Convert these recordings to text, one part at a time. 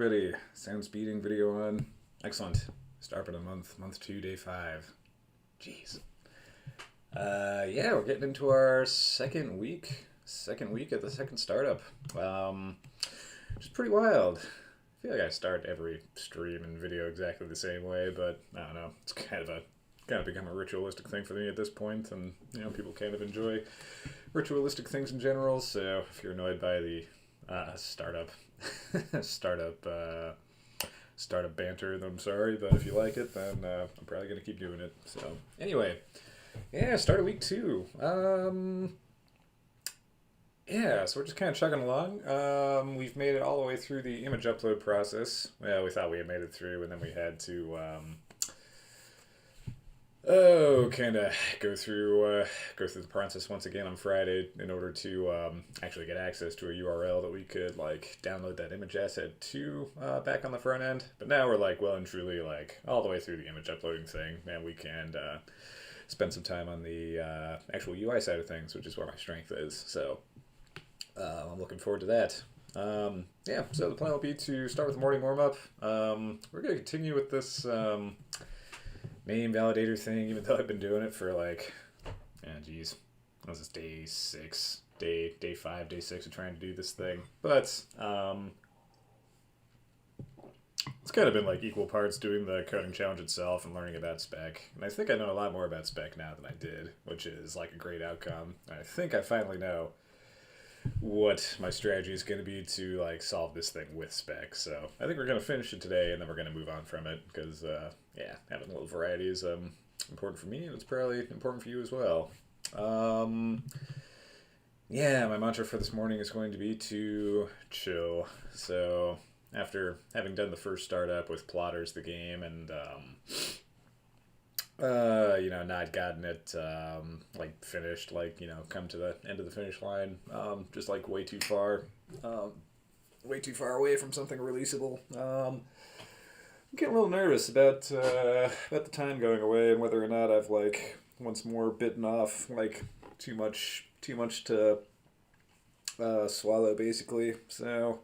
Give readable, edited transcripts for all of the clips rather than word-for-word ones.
everybody. Sound speeding video on. Excellent. Start of the month 2, day 5. Jeez. Yeah, we're getting into our second week. Second week at the second startup. Which is pretty wild. I feel like I start every stream and video exactly the same way, but I don't know. It's kind of become a ritualistic thing for me at this point, and people kind of enjoy ritualistic things in general. So if you're annoyed by the startup startup startup banter, then I'm sorry, but if you like it, then I'm probably gonna keep doing it. So anyway, yeah, start of week 2. Yeah, so we're just kind of chugging along. We've made it all the way through the image upload process. Well, we thought we had made it through, and then we had to kind of go through the process once again on Friday in order to actually get access to a URL that we could download that image asset to back on the front end. But now we're well and truly all the way through the image uploading thing, and we can spend some time on the actual UI side of things, which is where my strength is. So I'm looking forward to that. Yeah, so the plan will be to start with the morning warm-up. We're going to continue with this name validator thing, even though I've been doing it for this is day 6, day 5, day 6 of trying to do this thing. But it's kind of been equal parts doing the coding challenge itself and learning about spec. And I think I know a lot more about spec now than I did, which is a great outcome. And I think I finally know what my strategy is going to be to solve this thing with spec. So I think we're going to finish it today, and then we're going to move on from it because having a little variety is important for me, and it's probably important for you as well. Yeah, my mantra for this morning is going to be to chill. So after having done the first startup with Plotters the game and not gotten it finished, come to the end of the finish line, just way too far away from something releasable. I'm getting a little nervous about the time going away and whether or not I've once more bitten off too much to swallow, basically. So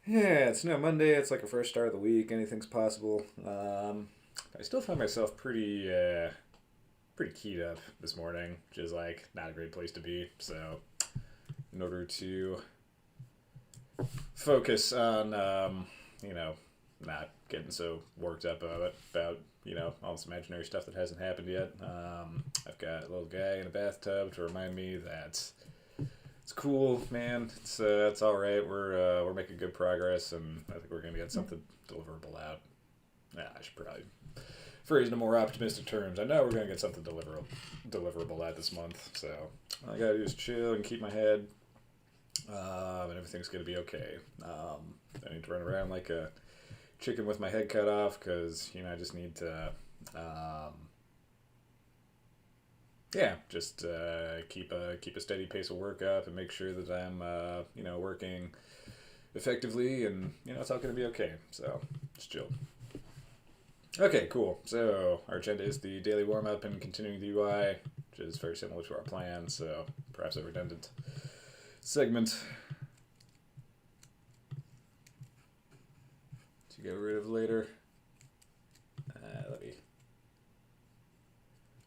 yeah, it's Monday. It's a fresh start of the week. Anything's possible. I still find myself pretty keyed up this morning, which is not a great place to be. So in order to focus on not getting so worked up about all this imaginary stuff that hasn't happened yet, I've got a little guy in a bathtub to remind me that it's cool, man. It's all right. We're making good progress, and I think we're gonna get something deliverable out. I should probably phrase in more optimistic terms. I know we're going to get something deliverable out this month, so all I got to do is chill and keep my head, and everything's going to be okay. I need to run around like a chicken with my head cut off because, I just need to, keep a steady pace of work up and make sure that I'm, working effectively, and, it's all going to be okay, so just chill. Okay, cool. So our agenda is the daily warm-up and continuing the UI, which is very similar to our plan, so perhaps a redundant segment to get rid of later. Let me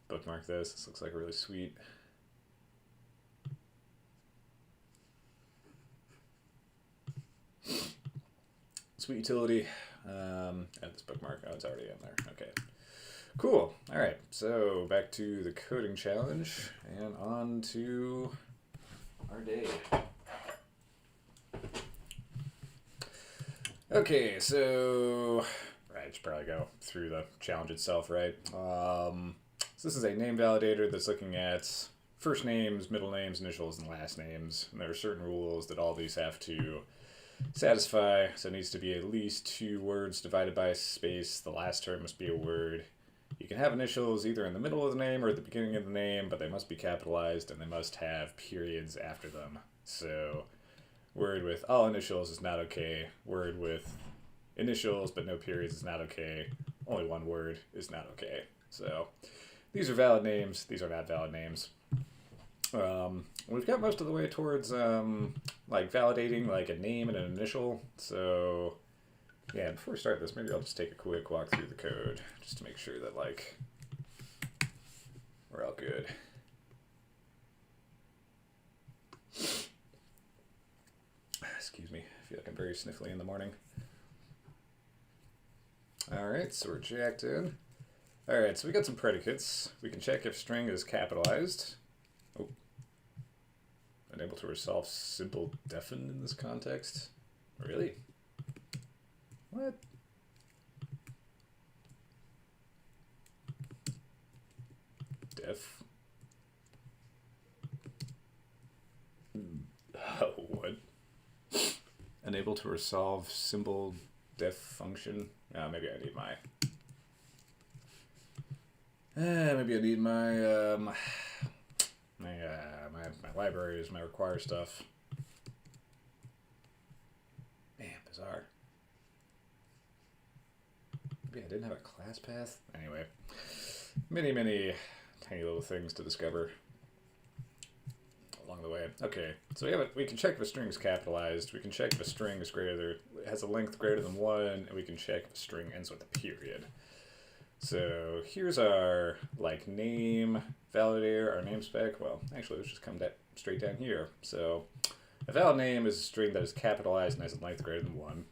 bookmark this. This looks like a really sweet utility. Add this bookmark. Oh, it's already in there. Okay. Cool. All right. So back to the coding challenge and on to our day. Okay. So I should probably go through the challenge itself, right? So this is a name validator that's looking at first names, middle names, initials, and last names. And there are certain rules that all these have to satisfy, so it needs to be at least 2 words divided by a space. The last term must be a word. You can have initials either in the middle of the name or at the beginning of the name, but they must be capitalized and they must have periods after them. So word with all initials is not okay. Word with initials but no periods is not okay. Only one word is not okay. So these are valid names. These are not valid names. We've got most of the way towards like validating like a name and an initial. So yeah, before we start this, maybe I'll just take a quick walk through the code just to make sure that like we're all good. Excuse me, I feel like I'm very sniffly in the morning. Alright, so we're jacked in. Alright, so we got some predicates. We can check if string is capitalized. Oh. Unable to resolve simple defen in this context? Really? What? Def? Oh, what? Unable to resolve symbol def function? Maybe I need my... maybe I need my, my libraries, my require stuff. Man, bizarre. Maybe I didn't have a class path? Anyway, many tiny little things to discover along the way. Okay, so we can check if a string is capitalized. We can check if a string is has a length greater than 1, and we can check if a string ends with a period. So here's our like name validator, our name spec. Well, actually, let's just come straight down here. So a valid name is a string that is capitalized and has a length greater than 1.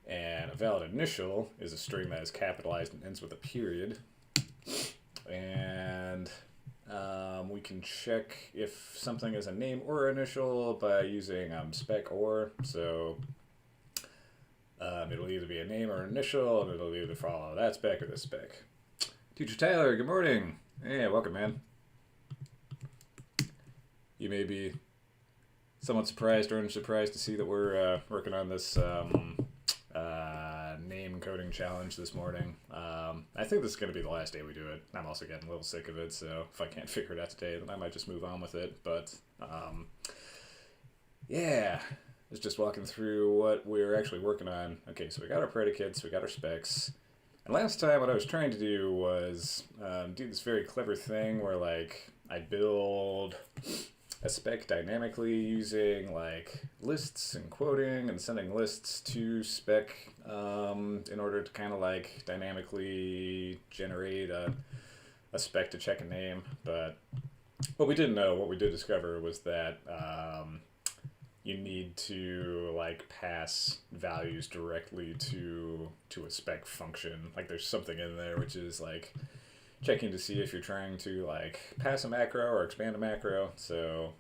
And a valid initial is a string that is capitalized and ends with a period. And we can check if something is a name or initial by using spec or. So it'll either be a name or an initial, and it'll either follow that spec or this spec. Teacher Tyler, good morning. Hey, welcome, man. You may be somewhat surprised or unsurprised to see that we're working on this name coding challenge this morning. I think this is going to be the last day we do it. I'm also getting a little sick of it, so if I can't figure it out today, then I might just move on with it. But yeah, it's just walking through what we're actually working on. Okay, so we got our predicates, we got our specs. And last time what I was trying to do was do this very clever thing where like I build a spec dynamically using like lists and quoting and sending lists to spec in order to kind of like dynamically generate a spec to check a name. But what we didn't know, what we did discover was that you need to like pass values directly to a spec function. Like there's something in there which is like checking to see if you're trying to like pass a macro or expand a macro. So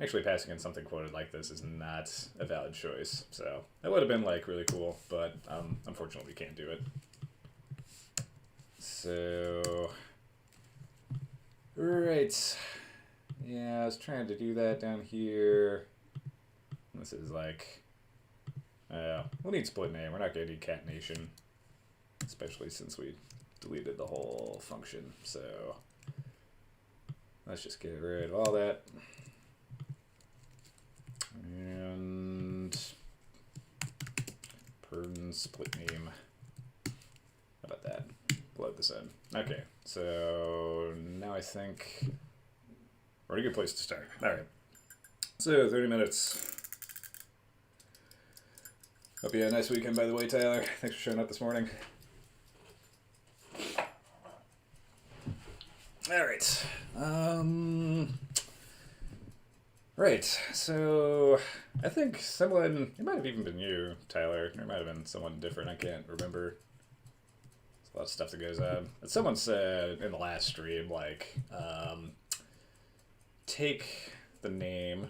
actually passing in something quoted like this is not a valid choice. So that would have been like really cool, but unfortunately we can't do it. So right, yeah, I was trying to do that down here. This is like we'll need split name. We're not gonna need catenation, especially since we deleted the whole function. So let's just get rid of all that. And pern split name. How about that? Load this in. Okay, so now I think we're in a good place to start. All right. So 30 minutes. Hope you had a nice weekend, by the way, Tyler. Thanks for showing up this morning. All right. Right. So I think someone, it might have even been you, Tyler. Or it might have been someone different. I can't remember. There's a lot of stuff that goes on. But someone said in the last stream, like, take the name,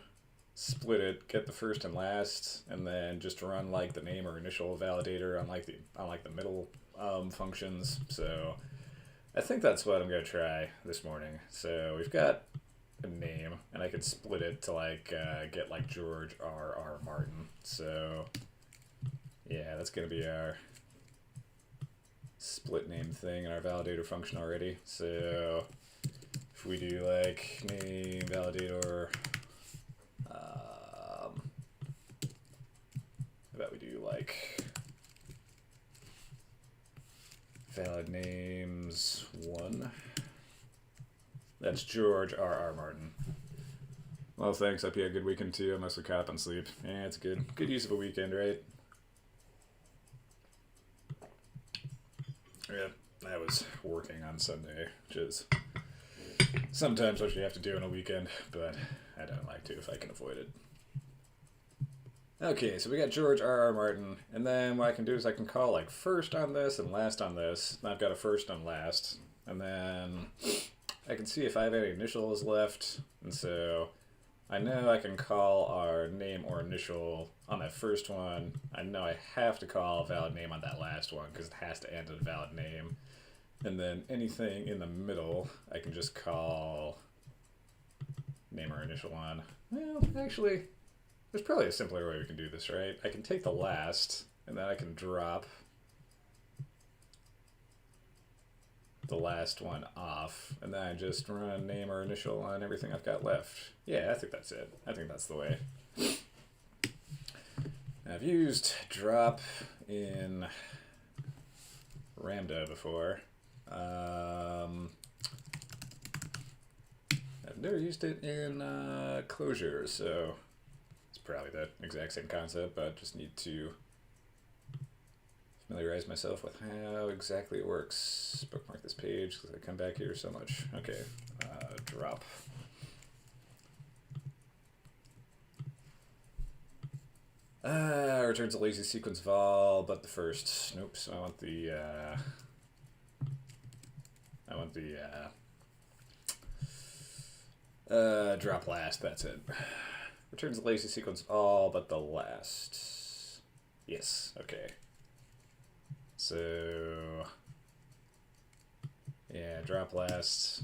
split it, get the first and last, and then just run like the name or initial validator on like the middle functions. So I think that's what I'm gonna try this morning. So we've got a name, and I could split it to like get like George R.R. Martin. So yeah, that's gonna be our split name thing in our validator function already. So if we do like name validator, how about we do like valid names 1. That's George R.R. Martin. Well, thanks. Hope you had a good weekend too. I mostly caught up on sleep. Yeah, it's good. Good use of a weekend, right? Yeah, I was working on Sunday, which is sometimes what you have to do on a weekend, but I don't like to if I can avoid it. Okay, so we got George R.R. Martin, and then what I can do is I can call like first on this and last on this. And I've got a first and last, and then I can see if I have any initials left, and so I know I can call our name or initial on that first one. I know I have to call a valid name on that last one because it has to end in a valid name. And then anything in the middle, I can just call name or initial on. Well, actually, there's probably a simpler way we can do this, right? I can take the last, and then I can drop the last one off, and then I just run name or initial on everything I've got left. Yeah, I think that's it. I think that's the way. I've used drop in Ramda before. I've never used it in Clojure, so it's probably the exact same concept, but just need to familiarize myself with how exactly it works. Bookmark this page because I come back here so much. Okay, drop. Returns a lazy sequence vol, but the first. Nope. So I want the. Drop last. That's it. Returns a lazy sequence all, but the last. Yes. Okay. So. Yeah, drop last.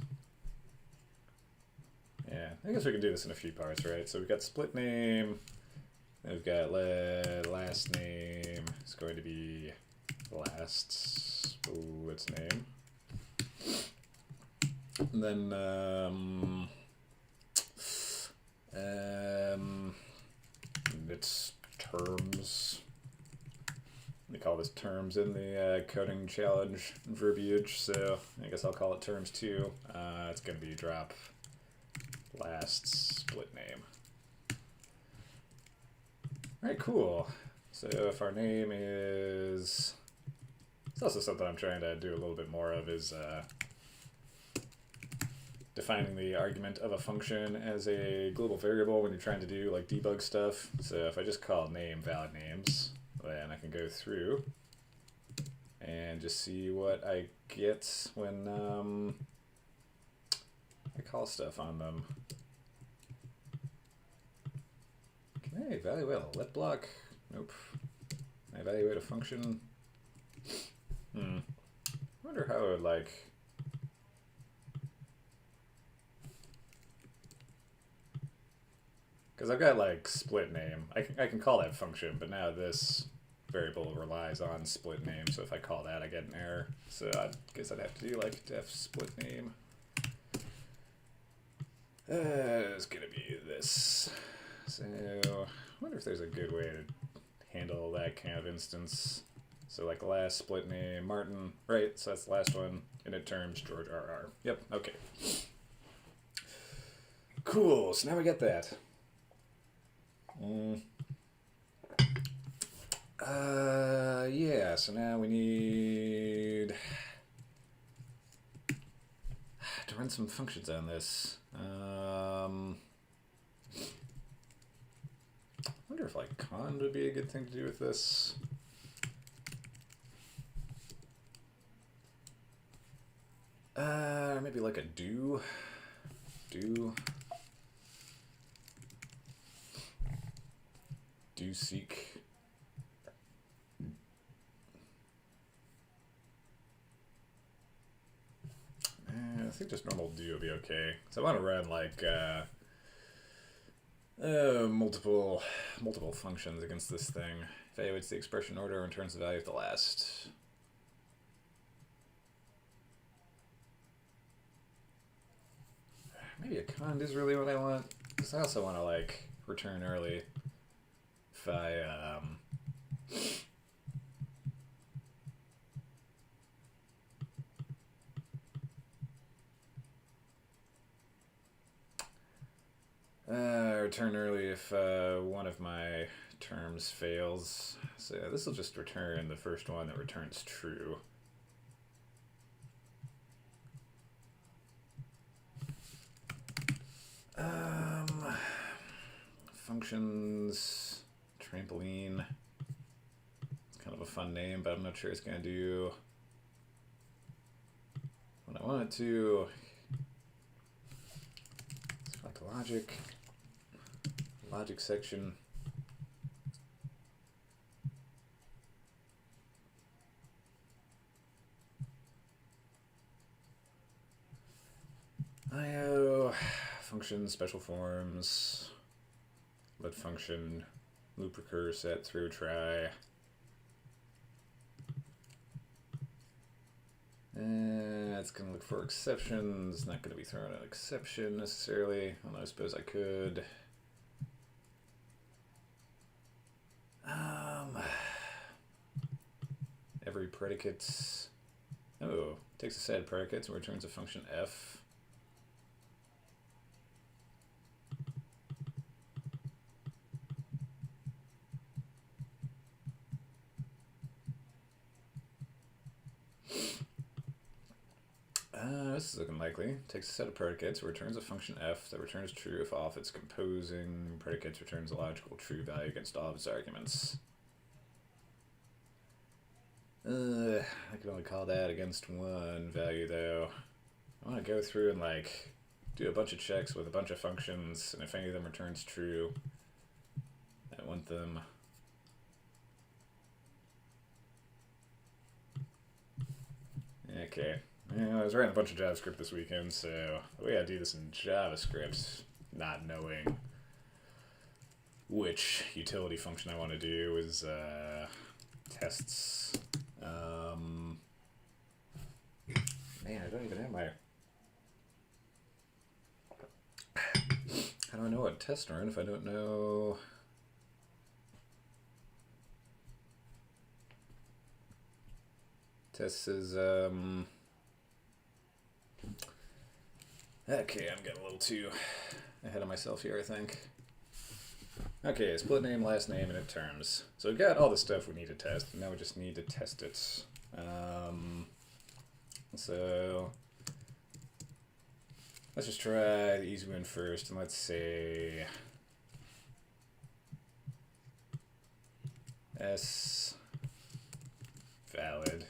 Yeah, I guess we can do this in a few parts, right? So we've got split name. We've got last name is going to be last split's name. And then it's terms. They call this terms in the coding challenge verbiage, so I guess I'll call it terms too. It's going to be drop last split name. Alright, cool. So if our name is... It's also something I'm trying to do a little bit more of is defining the argument of a function as a global variable when you're trying to do like debug stuff. So if I just call name valid names, then I can go through and just see what I get when I call stuff on them. Can I evaluate a let block? Nope. Can I evaluate a function? I wonder how it would like... Because I've got like split name. I can call that function, but now this variable relies on split name, so if I call that I get an error. So I guess I'd have to do like def split name. It's gonna be this. So I wonder if there's a good way to handle that kind of instance. So like last split name, Martin, right? So that's the last one. And it terms George R.R. Yep, okay. Cool, so now we got that. Yeah, so now we need to run some functions on this. I wonder if like con would be a good thing to do with this. Maybe like a do seek. I think just normal do will be okay. So I want to run like multiple functions against this thing. Evaluates the expression order and returns the value of the last. Maybe a cond is really what I want, because I also want to like return early if I return early if one of my terms fails. So this will just return the first one that returns true. Functions, trampoline. It's kind of a fun name, but I'm not sure it's going to do what I want it to. Let's go to logic. Logic section. IO, function, special forms, let function, loop recur, set, through, try. And it's going to look for exceptions, not going to be throwing an exception necessarily, although I suppose I could. Every predicate, takes a set of predicates and returns a function f. This is looking likely. Takes a set of predicates, returns a function f that returns true if all of its composing predicates returns a logical true value against all of its arguments. I can only call that against one value though. I want to go through and like do a bunch of checks with a bunch of functions, and if any of them returns true, I want them. Okay. I was writing a bunch of JavaScript this weekend, so the way I do this in JavaScript, not knowing which utility function I want to do is tests. Man, I don't even have my... How do I know what tests are in if I don't know... Tests is, Okay, I'm getting a little too ahead of myself here, I think. Okay, split name, last name, and it terms. So we've got all the stuff we need to test, and now we just need to test it. So let's just try the easy one first, and let's say S valid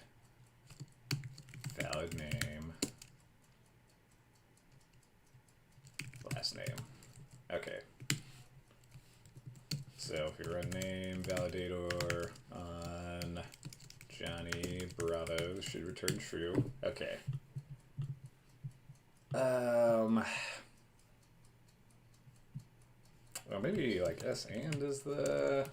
name, last name. Okay. So if we run name validator on Johnny Bravo, this should return true. Okay. Well, maybe like S and is the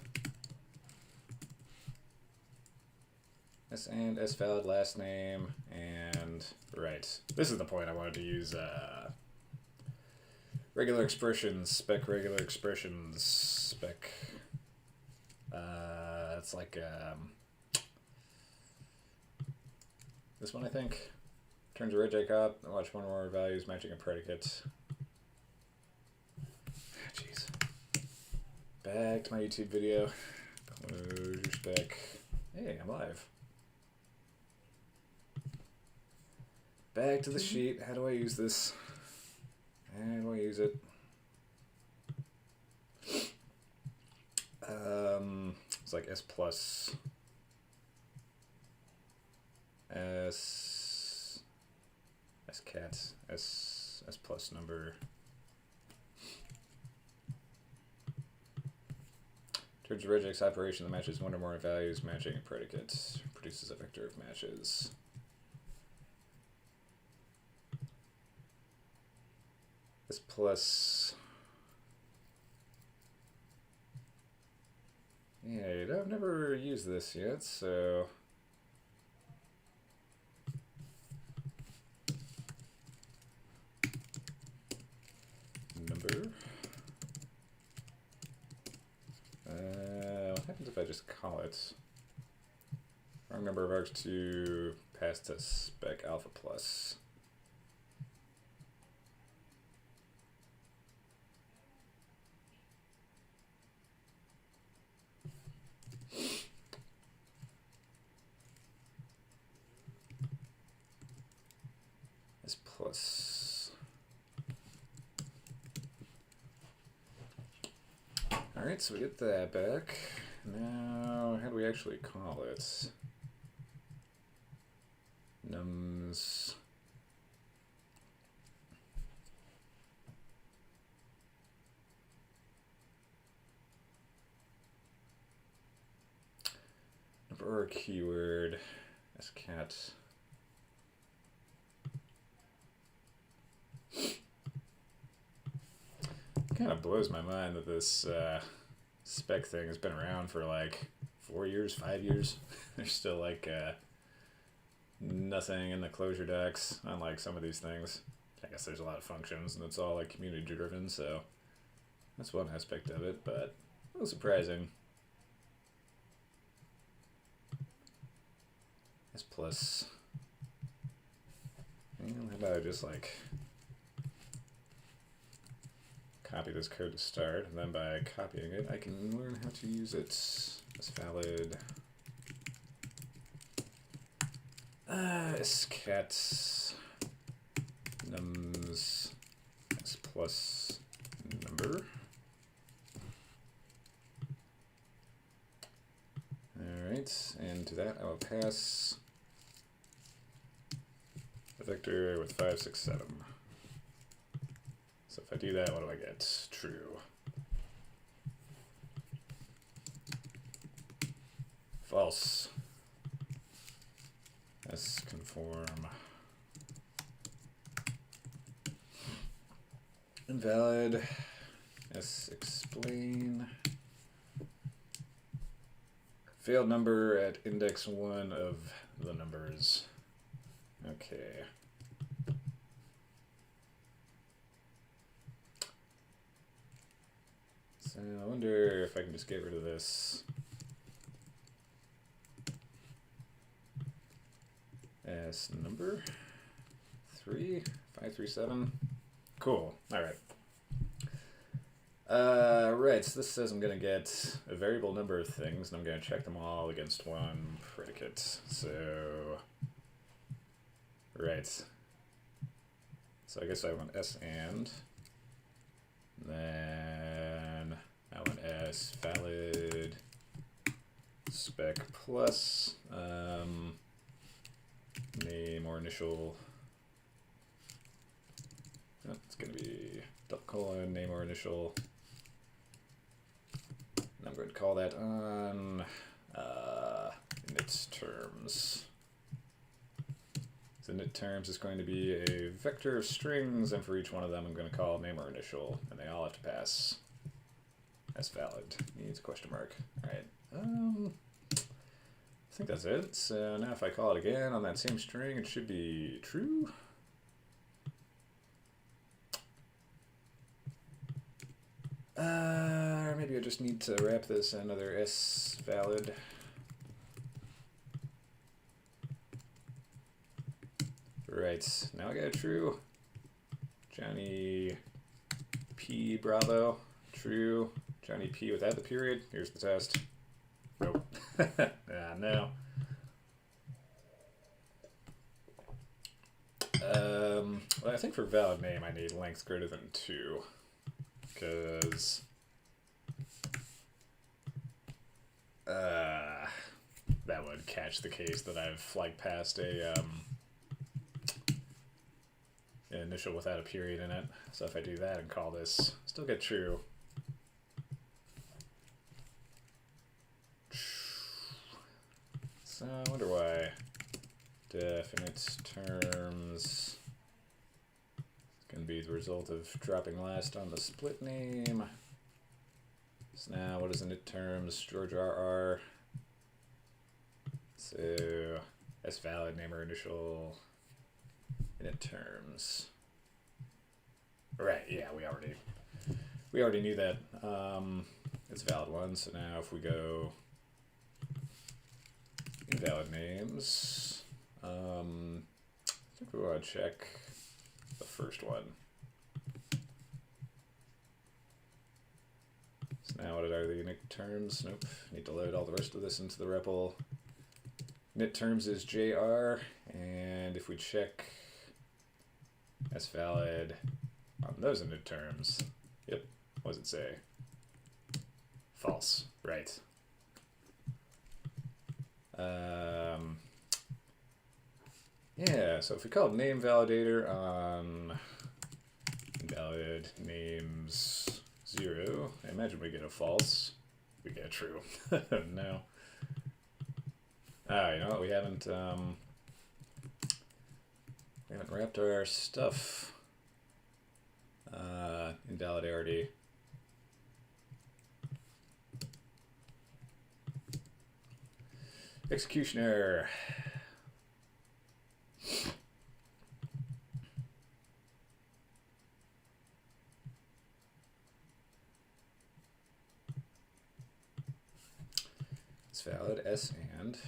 S and S valid last name, and right. This is the point I wanted to use regular expressions, spec regular expressions, spec. It's like this one, I think. Turns a red Jacob, watch one or more values matching a predicate. Jeez. Back to my YouTube video. Close your spec. Hey, I'm live. Back to the sheet. How do I use this? How do I use it? It's like S plus S cat S plus number. Turns a regex operation that matches one or more values matching a predicate. Produces a vector of matches. S plus. Yeah, I've never used this yet, so. Number. What happens if I just call it? Wrong number of args to pass to spec alpha plus. plus. Alright, so we get that back. Now, how do we actually call it? Nums. Number or keyword. Scat. Kind of blows my mind that this spec thing has been around for like 4 years, 5 years. There's still like nothing in the closure docs, unlike some of these things. I guess there's a lot of functions and it's all like community driven, so that's one aspect of it, but a little surprising. S plus. Well, how about I just like copy this code to start, and then by copying it, I can learn how to use it as valid. Scat nums s plus number. Alright, and to that I will pass a vector with 5, 6, 7. So if I do that, what do I get? True. False. S conform. Invalid. S explain. Failed number at index 1 of the numbers. Okay. So I wonder if I can just get rid of this. As number 3, 5, 3, 7. Cool. All right. Right, so this says I'm going to get a variable number of things, and I'm going to check them all against one predicate. So, right. So I guess I want S and. Then I want S valid spec plus name or initial. Oh, it's going to be double colon name or initial. And I'm going to call that on init terms. So init terms is going to be a vector of strings, and for each one of them I'm going to call name or initial, and they all have to pass as valid. Needs a question mark. Alright. I think that's it. So now if I call it again on that same string, it should be true. Or maybe I just need to wrap this in another S valid. Right, now I got a true. Johnny P Bravo, true. Johnny P without the period. Here's the test. Nope. No. Well, I think for valid name I need length greater than 2. Because that would catch the case that I've flagged past a an initial without a period in it. So if I do that and call this, still get true. So I wonder why. Definite terms. Going to be the result of dropping last on the split name. So now what is init terms? George RR. So S valid name or initial init terms. Right, yeah, we already knew that. It's a valid one, so now if we go invalid names, I think we want to check the first one. So now what are the init terms? Nope. Need to load all the rest of this into the REPL. Init terms is JR, and if we check S valid on those init terms. Yep. What does it say? False. Right. Yeah, so if we call name validator on invalid names 0, I imagine we get a false. We get a true. No. You know what? We haven't wrapped our stuff. Invalid arity. Execution error. It's valid S and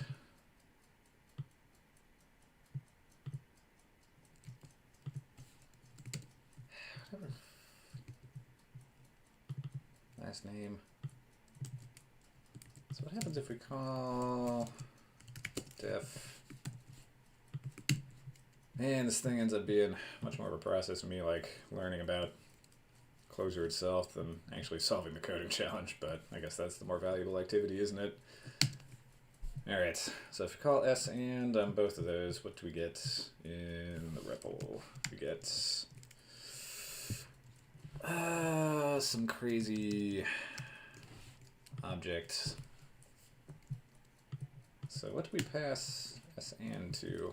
whatever. Last name. So what happens if we call def? Man, this thing ends up being much more of a process of me like learning about Clojure itself than actually solving the coding challenge, but I guess that's the more valuable activity, isn't it? Alright, so if we call S and on both of those, what do we get in the REPL? We get some crazy object. So what do we pass S and to?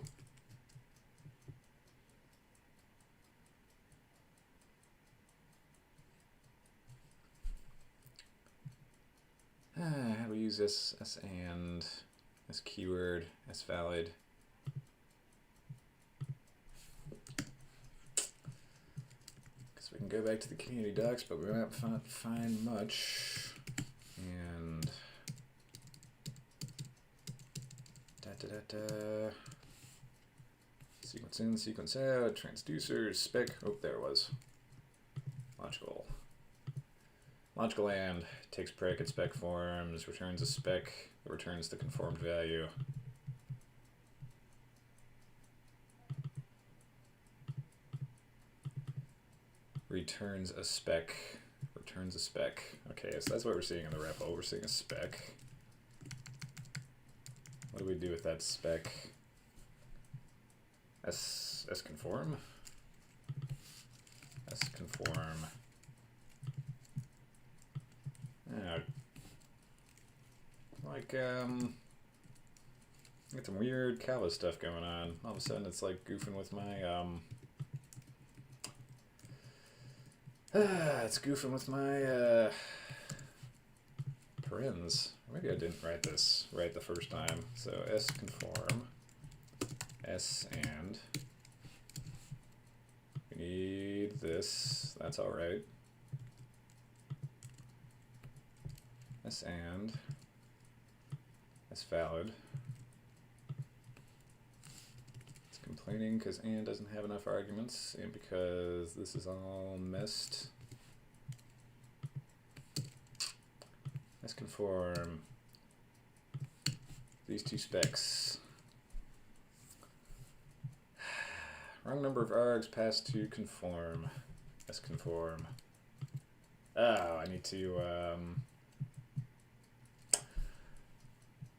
How do we use this S and this keyword, S valid? Guess we can go back to the community docs, but we might not find much. And sequence in, sequence out, transducers, spec. Oh, there it was. Logical. Logical and takes predicate spec forms, returns a spec, returns the conformed value. Returns a spec. Returns a spec. Okay, so that's what we're seeing in the REPL. We're seeing a spec. What do we do with that spec? S conform? S conform. Like, got some weird Kava stuff going on. All of a sudden it's like goofing with my, it's goofing with my, parens. Maybe I didn't write this right the first time. So S conform, S and, we need this, that's alright. S and, S valid. It's complaining because and doesn't have enough arguments and because this is all messed. S conform these two specs. Wrong number of args passed to conform. S conform. Oh, I need to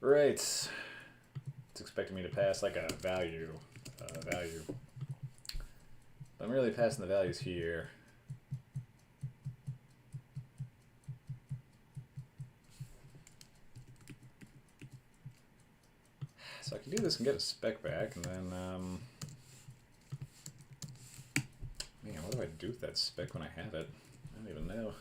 right. It's expecting me to pass like a value. But I'm really passing the values here. So I can do this and get a spec back, and then, man, what do I do with that spec when I have it? I don't even know.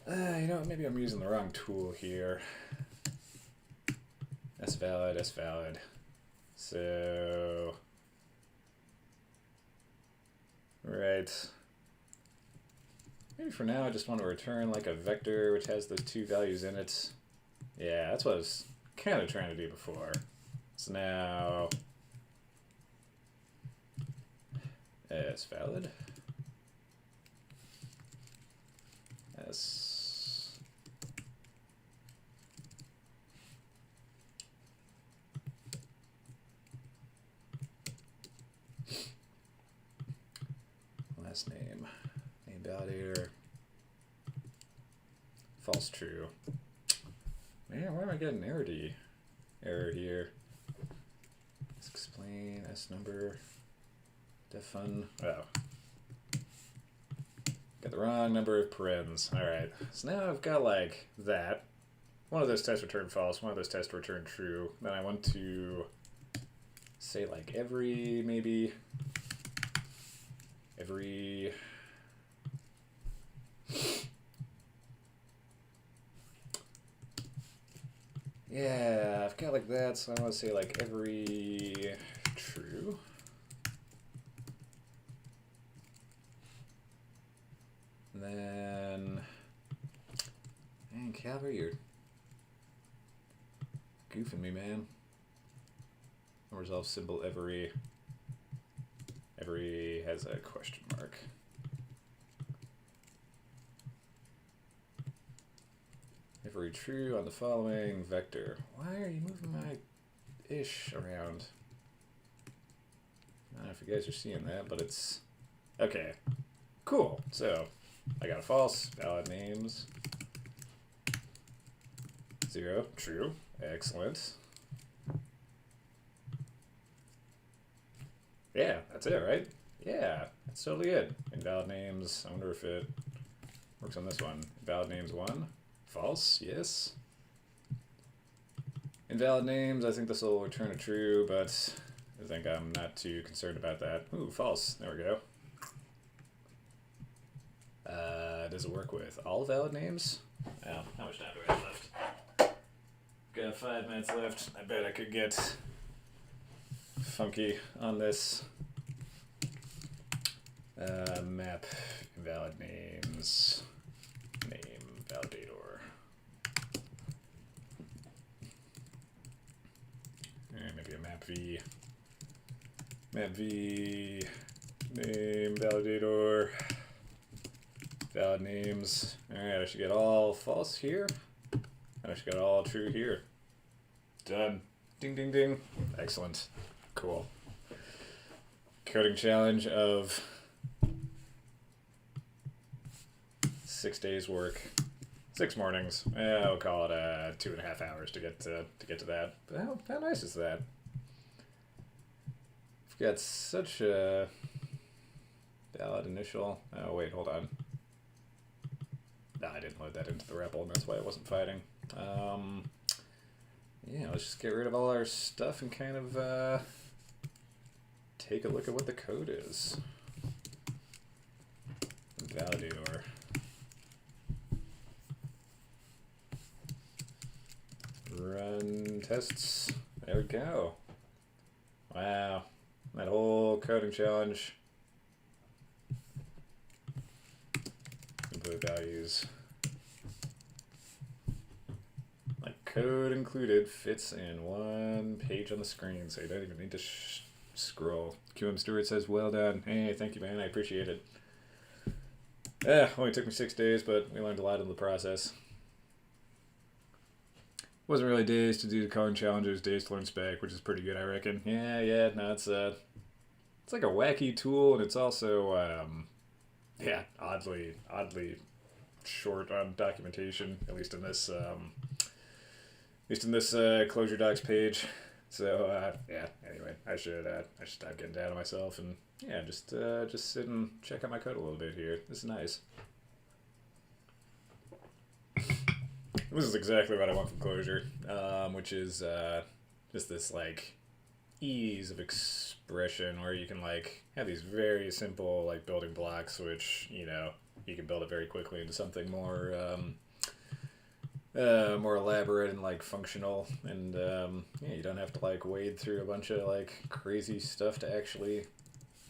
You know what, maybe I'm using the wrong tool here. S valid, S valid. So, right. Maybe for now I just want to return like a vector which has those two values in it. Yeah, that's what I was kind of trying to do before. So now, as valid. S. Last name. Name validator. False true. Man, why am I getting error here? Let's explain S number. Def fun. Oh. Got the wrong number of parens. Alright. So now I've got like that. One of those tests return false, one of those tests return true. Then I want to say like every yeah, I've got like that, so I want to say like every true. And then, man, Calvary, you're goofing me, man. Resolve symbol every has a question mark. Every true on the following vector. Why are you moving my ish around? I don't know if you guys are seeing that, but it's okay. Cool. So I got a false, valid names. 0, true. Excellent. Yeah, that's it, right? Yeah, that's totally it. Invalid names. I wonder if it works on this one. Invalid names 1. False, yes. Invalid names, I think this will return a true, but I think I'm not too concerned about that. Ooh, false. There we go. Does it work with all valid names? Oh, how much time do I have left? Got 5 minutes left. I bet I could get funky on this. Map invalid names. Name validator. Maybe a map v. Map v. Name validator. Valid names. Alright, I should get all false here. And I should get all true here. Done. Ding, ding, ding. Excellent. Cool. Coding challenge of 6 days work. 6 mornings. I'll call it 2.5 hours to get to that. But how nice is that? We've got such a valid initial. Oh wait, hold on. No, I didn't load that into the REPL, and that's why I wasn't fighting. Yeah, let's just get rid of all our stuff and kind of take a look at what the code is. Validator. Run tests. There we go. Wow. That whole coding challenge. Input values. Like code included fits in one page on the screen, so you don't even need to scroll. QM Stewart says, well done. Hey, thank you, man. I appreciate it. Only took me 6 days, but we learned a lot in the process. Wasn't really days to do the coding challenges, days to learn spec, which is pretty good, I reckon. Yeah, no, it's like a wacky tool, and it's also, yeah, oddly short on documentation, at least in this, Clojure Docs page. So, yeah, anyway, I should stop getting down on myself and, yeah, just sit and check out my code a little bit here. This is nice. This is exactly what I want from Clojure, which is just this like ease of expression where you can like have these very simple like building blocks, which you can build it very quickly into something more more elaborate and like functional, and yeah, you don't have to like wade through a bunch of like crazy stuff to actually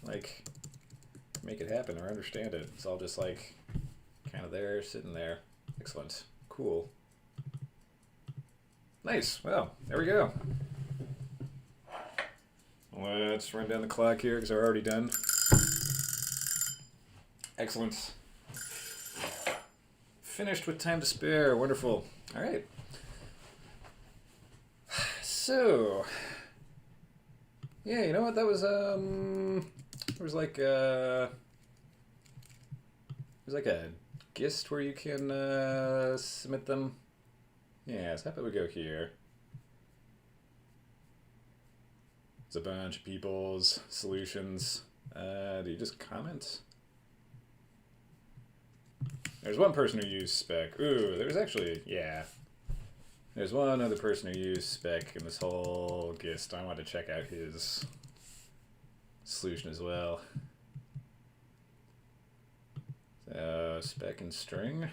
like make it happen or understand it. It's all just like kind of there, sitting there. Excellent. Cool. Nice. Well, there we go. Let's run down the clock here because we're already done. Excellent. Finished with time to spare. Wonderful. All right. So, yeah, you know what? That was there was like there's like a gist where you can submit them. Yeah, so how about we go here? There's a bunch of people's solutions. Do you just comment? There's one person who used spec. Ooh, there's actually, yeah. There's one other person who used spec in this whole gist. I want to check out his solution as well. So, spec and string.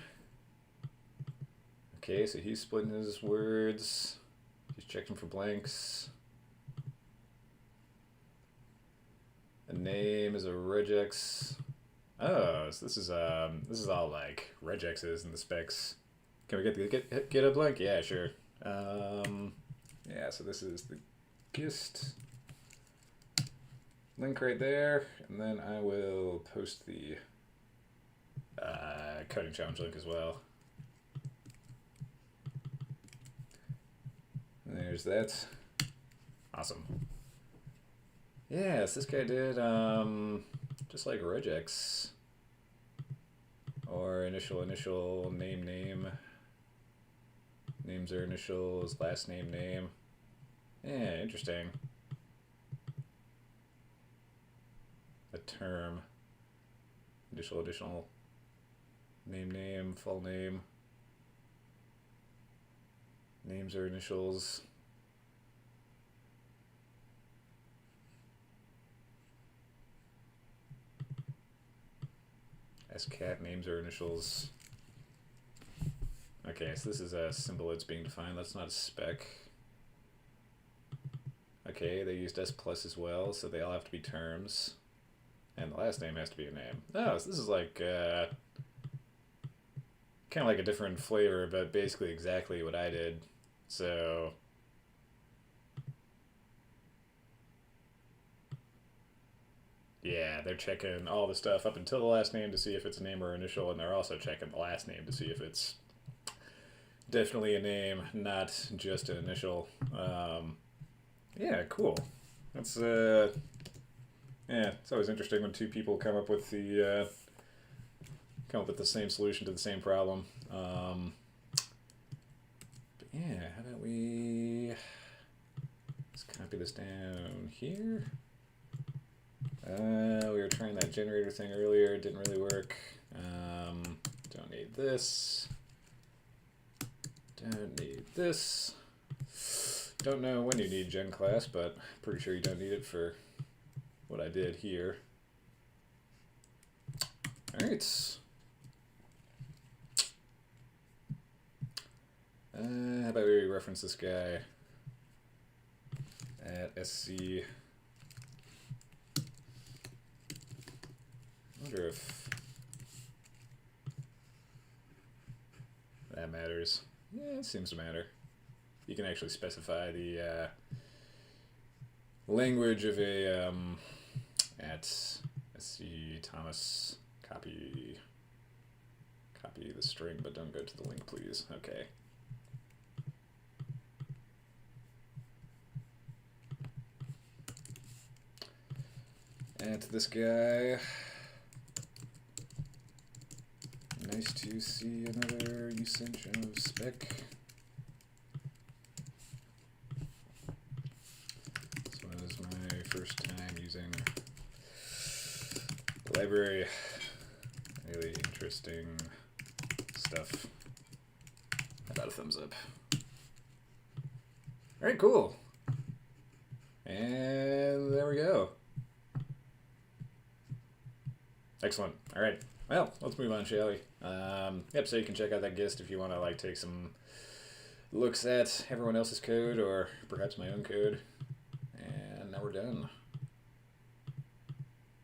Okay, so he's splitting his words. He's checking for blanks. The name is a regex. Oh, so this is all like regexes in the specs. Can we get a blank? Yeah, sure. Yeah, so this is the gist link right there, and then I will post the coding challenge link as well. And there's that. Awesome. Yes, this guy did just like regex or initial name. Names are initials, last name. Yeah, interesting. A term. Additional name, full name. Names are initials. SCAT names are initials. Okay, so this is a symbol that's being defined. That's not a spec. Okay, they used S plus as well, so they all have to be terms. And the last name has to be a name. Oh, so this is like kind of like a different flavor, but basically exactly what I did. So yeah, they're checking all the stuff up until the last name to see if it's a name or initial, and they're also checking the last name to see if it's definitely a name, not just an initial. Yeah, cool. That's yeah, it's always interesting when two people come up with the same solution to the same problem. But yeah, how about we let's copy this down here. We were trying that generator thing earlier, it didn't really work. Don't need this. Don't need this. Don't know when you need gen class, but pretty sure you don't need it for what I did here. Alright. How about we reference this guy at SC. I wonder if that matters. Yeah, it seems to matter. You can actually specify the language of a at SC Thomas copy the string, but don't go to the link, please. Okay. At this guy. Nice to see another usage of spec. This was my first time using the library. Really interesting stuff. How about a thumbs up? Alright, cool. And there we go. Excellent. Alright. Well, let's move on, shall we? Yep, so you can check out that gist if you want to like take some looks at everyone else's code or perhaps my own code. And now we're done.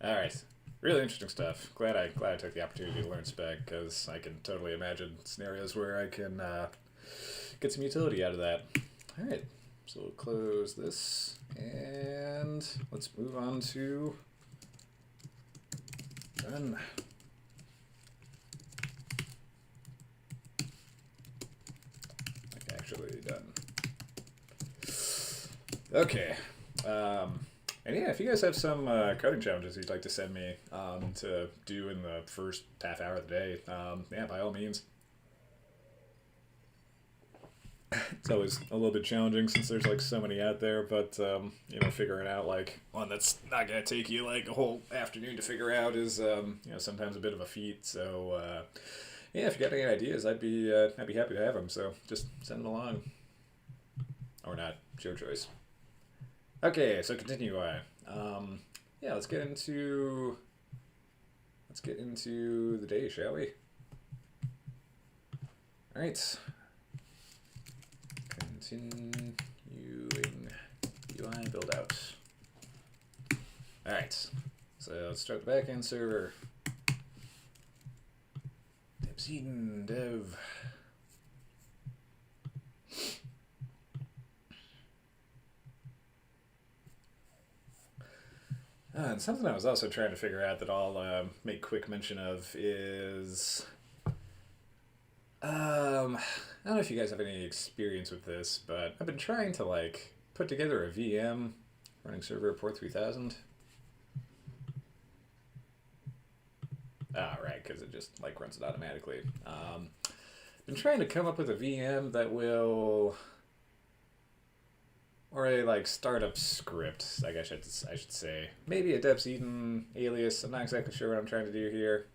Alright. Really interesting stuff. Glad I took the opportunity to learn spec, because I can totally imagine scenarios where I can get some utility out of that. Alright, so we'll close this and let's move on to done. successfully done. Okay. And yeah, if you guys have some coding challenges you'd like to send me to do in the first half hour of the day, yeah, by all means. It's always a little bit challenging since there's like so many out there, but figuring out like one that's not gonna take you like a whole afternoon to figure out is sometimes a bit of a feat. So yeah, if you got any ideas, I'd be happy to have them. So just send them along, or not, it's your choice. Okay, so continue on. Yeah, let's get into the day, shall we? All right. Continuing UI build out. All right. So let's start the backend server. Dev dev. And something I was also trying to figure out that I'll make quick mention of is, I don't know if you guys have any experience with this, but I've been trying to like put together a VM running server port 3000. Ah, right, because it just like runs it automatically. Been trying to come up with a VM that will, or a like startup script, I guess I should say. Maybe a Devseaton alias. I'm not exactly sure what I'm trying to do here.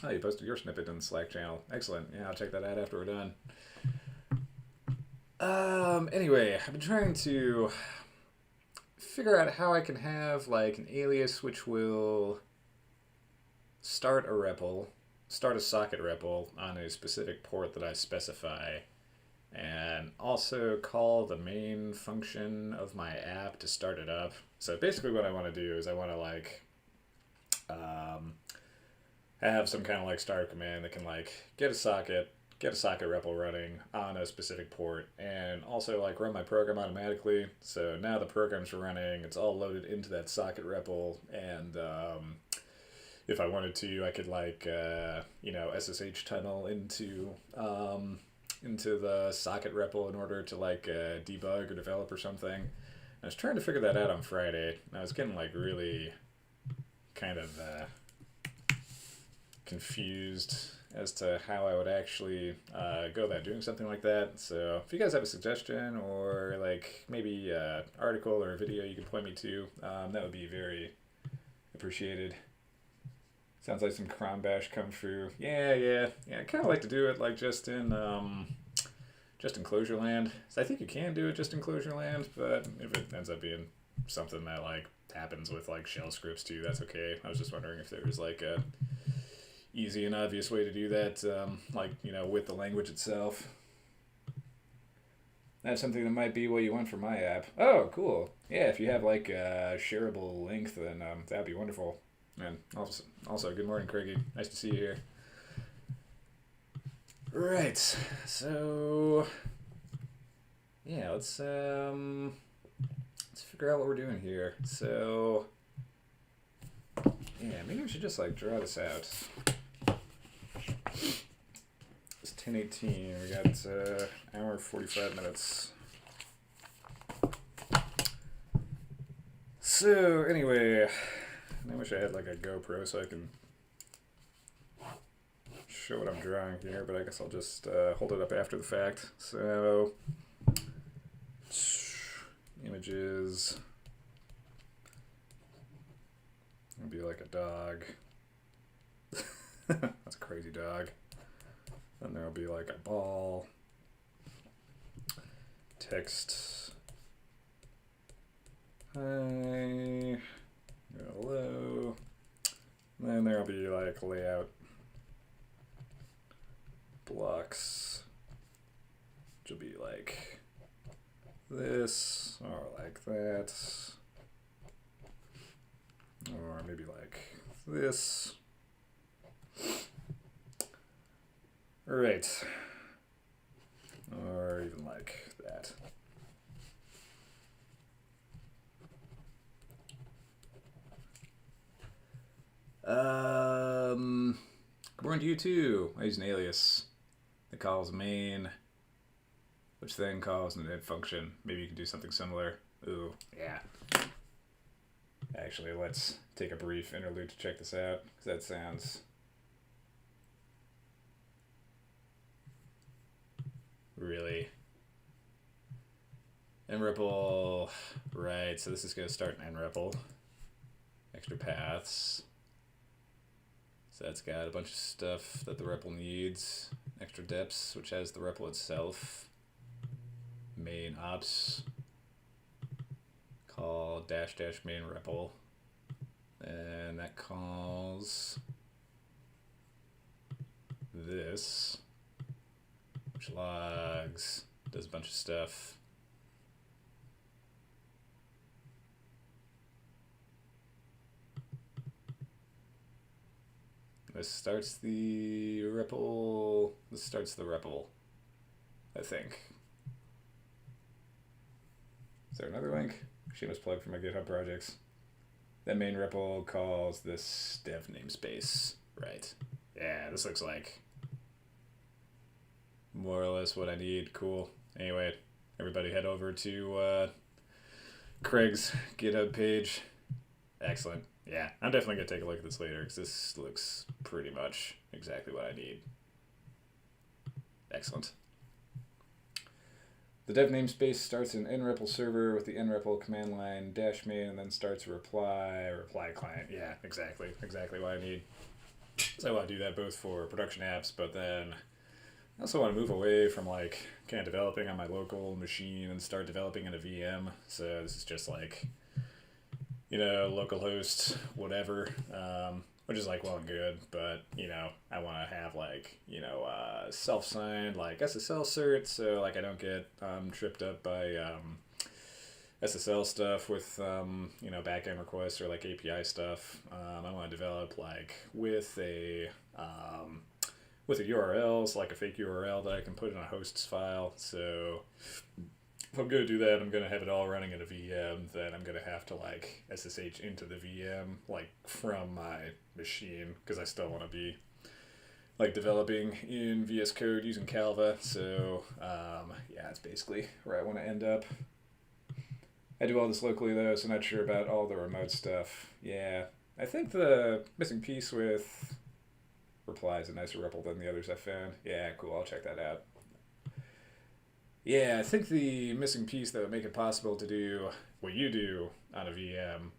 Oh, you posted your snippet in the Slack channel. Excellent. Yeah, I'll check that out after we're done. Anyway, I've been trying to figure out how I can have like an alias which will start a socket REPL on a specific port that I specify, and also call the main function of my app to start it up. So basically what I want to do is I want to like have some kind of like start command that can like get a socket REPL running on a specific port, and also like run my program automatically. So now the program's running, it's all loaded into that socket REPL, and if I wanted to, I could like SSH tunnel into the socket REPL in order to like debug or develop or something. I was trying to figure that out on Friday, and I was getting like really kind of confused as to how I would actually go about doing something like that. So if you guys have a suggestion or like maybe an article or a video you can point me to, that would be very appreciated. Sounds like some cron bash come through. Yeah. I kind of like to do it like just in Clojure land. So I think you can do it just in Clojure land, but if it ends up being something that like happens with like shell scripts too, that's okay. I was just wondering if there was like a easy and obvious way to do that, with the language itself. That's something that might be what you want for my app. Oh, cool. Yeah, if you have like a shareable link, then that'd be wonderful. And also, good morning, Craigie. Nice to see you here. Right. So, yeah, let's figure out what we're doing here. So, yeah, maybe we should just like draw this out. It's 10:18. We got hour 45 minutes. So anyway, I wish I had like a GoPro so I can show what I'm drawing here, but I guess I'll just hold it up after the fact. So images. It'll be like a dog. That's a crazy dog. Then there'll be like a ball. Text. Hi. Hello. And then there'll be like layout blocks, which will be like this or like that, or maybe like this. Right. Or even like that. Good morning to you too. I use an alias that calls main which then calls an init function. Maybe you can do something similar. Ooh, yeah. Actually, let's take a brief interlude to check this out, because that sounds really... nREPL, right, so this is going to start in nREPL. Extra paths. So that's got a bunch of stuff that the REPL needs. Extra deps, which has the REPL itself. Main ops. Call dash dash main REPL. And that calls this, which logs, does a bunch of stuff. This starts the REPL. This starts the REPL, I think. Is there another link? Shameless plug for my GitHub projects. That main REPL calls this dev namespace. Right. Yeah, this looks like more or less what I need. Cool. Anyway, everybody head over to Craig's GitHub page. Excellent. Yeah, I'm definitely going to take a look at this later because this looks pretty much exactly what I need. Excellent. The dev namespace starts in nREPL server with the nREPL command line dash main and then starts a reply client. Yeah, exactly what I need. So I want to do that both for production apps, but then I also want to move away from like kind of developing on my local machine and start developing in a VM. So this is just like, you know, localhost, whatever, which is like well and good, but you know, I want to have like, you know, self-signed like SSL cert, so like I don't get tripped up by SSL stuff with you know, backend requests or like API stuff. I want to develop like with a URL, so like a fake URL that I can put in a hosts file. So if I'm going to do that, I'm going to have it all running in a VM, then I'm going to have to like SSH into the VM like from my machine, because I still want to be like developing in VS Code using Calva. So yeah, it's basically where I want to end up. I do all this locally though, so not sure about all the remote stuff. Yeah, I think the missing piece with reply is a nicer REPL than the others I found. Yeah, cool, I'll check that out. Yeah, I think the missing piece that would make it possible to do what you do on a VM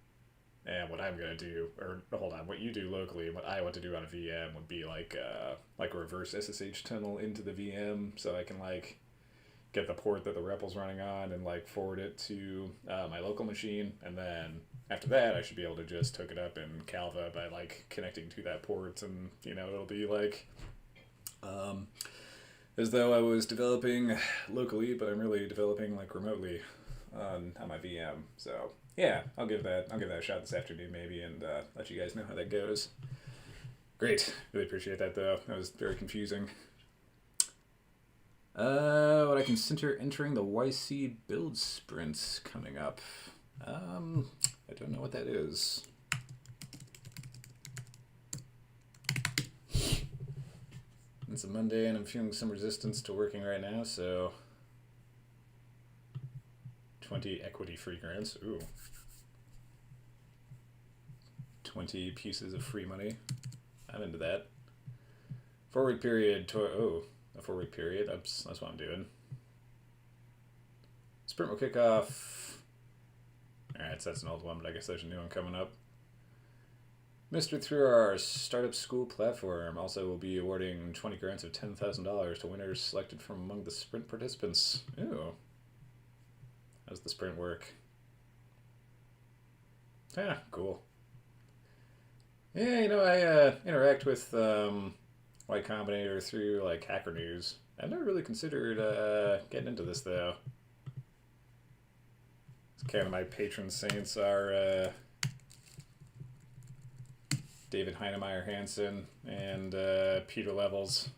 and what I'm going to do, or hold on, what you do locally and what I want to do on a VM would be like a reverse SSH tunnel into the VM, so I can like get the port that the REPL's running on and like forward it to my local machine, and then after that I should be able to just hook it up in Calva by like connecting to that port, and you know, it'll be like as though I was developing locally, but I'm really developing like remotely on my VM. So yeah, I'll give that a shot this afternoon maybe, and let you guys know how that goes. Great, really appreciate that though. That was very confusing. What I consider entering the YC build sprints coming up. I don't know what that is. It's a Monday and I'm feeling some resistance to working right now, so 20 equity free grants. Ooh. 20 pieces of free money. I'm into that. 4-week period. A 4-week period. That's what I'm doing. Sprint will kick off. Alright, so that's an old one, but I guess there's a new one coming up. Administered through our startup school platform. Also, we'll be awarding 20 grants of $10,000 to winners selected from among the sprint participants. Ooh. How's the sprint work? Ah, cool. Yeah, you know, I interact with Y Combinator through like Hacker News. I've never really considered getting into this though. It's kind of my patron saints are David Heinemeier Hansen and Peter Levels.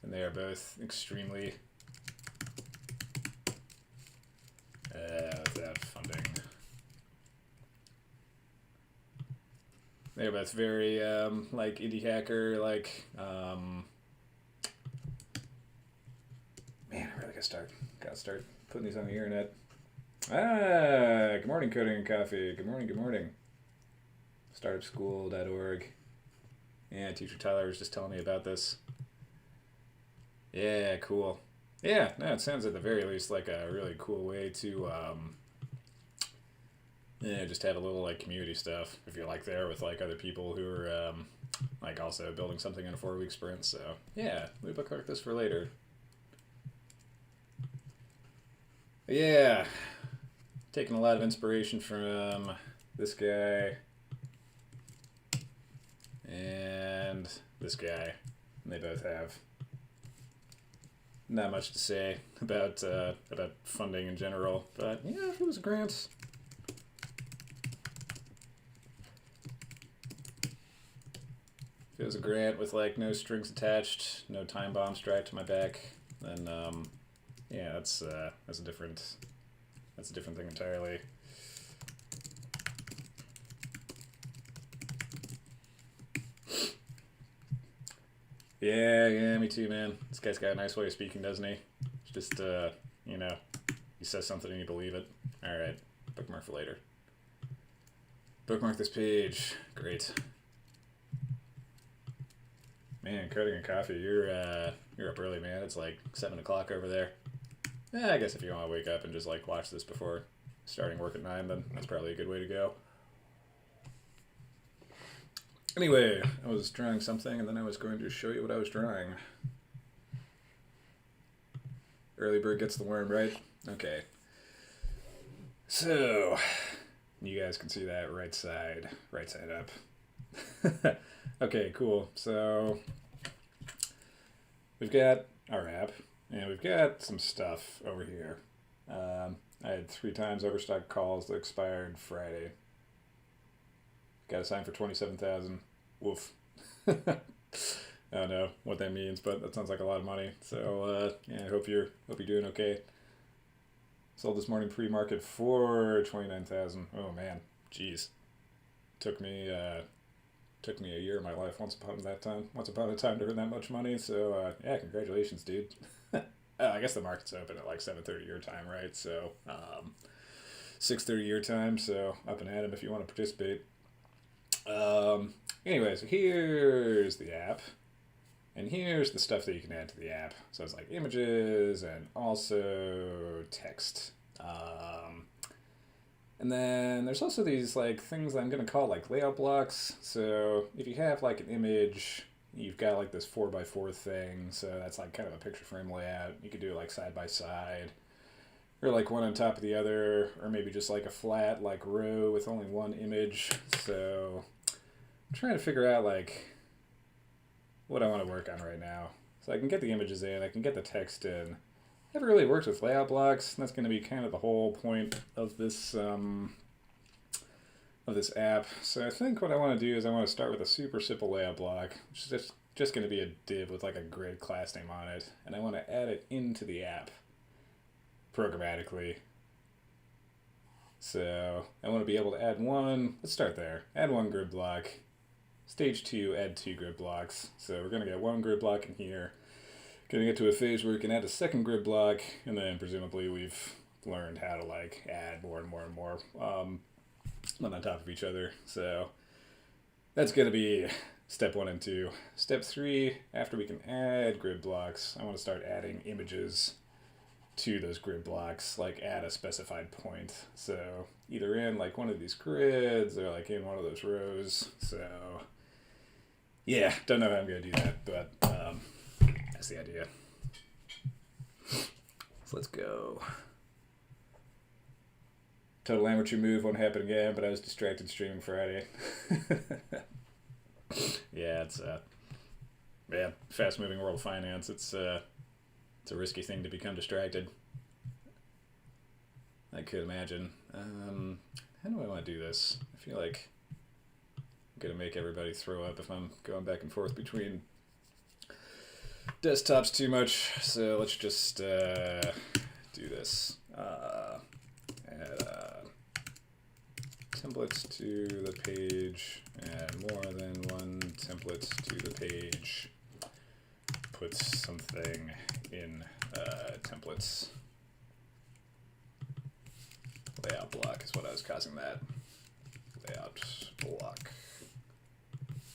And they are both extremely without funding. They're both very like indie hacker, like gotta start putting these on the internet. Ah, good morning, Coding and Coffee. Good morning, good morning. Startupschool.org. Yeah, teacher Tyler was just telling me about this. Yeah, cool. Yeah, no, it sounds at the very least like a really cool way to, yeah, just have a little like community stuff if you're like there with like other people who are like also building something in a 4-week sprint. So yeah, we bookmark this for later. Yeah, taking a lot of inspiration from this guy and this guy. And they both have not much to say about funding in general, but yeah, if it was a grant. If it was a grant with like no strings attached, no time bomb strapped to my back, then yeah, that's a different thing entirely. Yeah, me too, man. This guy's got a nice way of speaking, doesn't he? It's just you know, he says something and you believe it. All right, bookmark for later. Bookmark this page. Great. Man, Coding and Coffee, you're up early, man. It's like 7 o'clock over there. Yeah, I guess if you want to wake up and just like watch this before starting work at 9, then that's probably a good way to go. Anyway, I was drawing something and then I was going to show you what I was drawing. Early bird gets the worm, right? Okay. So, you guys can see that right side up. Okay, cool. So, we've got our app, and we've got some stuff over here. I had 3 times overstock calls that expired Friday. Got a sign for 27,000. Woof. I don't know what that means, but that sounds like a lot of money. So yeah, I hope you're doing okay. Sold this morning pre-market for 29,000. Oh man, jeez. Took me a year of my life once upon a time to earn that much money. So yeah, congratulations, dude. I guess the market's open at like 7:30 your time, right? So 6:30 your time. So up and at 'em if you want to participate. Anyway, so here's the app, and here's the stuff that you can add to the app. So it's like images and also text. And then there's also these like things that I'm gonna call like layout blocks. So if you have like an image, you've got like this 4x4 thing. So that's like kind of a picture frame layout. You could do it like side by side, or like one on top of the other, or maybe just like a flat like row with only one image. So I'm trying to figure out like what I want to work on right now. So I can get the images in, I can get the text in. Never really worked with layout blocks, and that's going to be kind of the whole point of this app. So I think what I want to do is I want to start with a super simple layout block, which is just going to be a div with like a grid class name on it, and I want to add it into the app programmatically. So I want to be able to add one, let's start there, add one grid block. Stage 2, add 2 grid blocks. So we're going to get one grid block in here. Going to get to a phase where we can add a second grid block, and then presumably we've learned how to like add more and more and more on top of each other. So that's going to be step 1 and 2. Step 3, after we can add grid blocks, I want to start adding images to those grid blocks, like at a specified point. So either in like one of these grids or like in one of those rows. So yeah, don't know how I'm going to do that, but that's the idea. So let's go. Total amateur move won't happen again, but I was distracted streaming Friday. Yeah, it's fast-moving world of finance. It's a risky thing to become distracted. I could imagine. How do I want to do this? I feel like I'm going to make everybody throw up if I'm going back and forth between desktops too much. So let's just do this. Add templates to the page, add more than one template to the page, put something in templates. Layout block is what I was causing that. Layout block.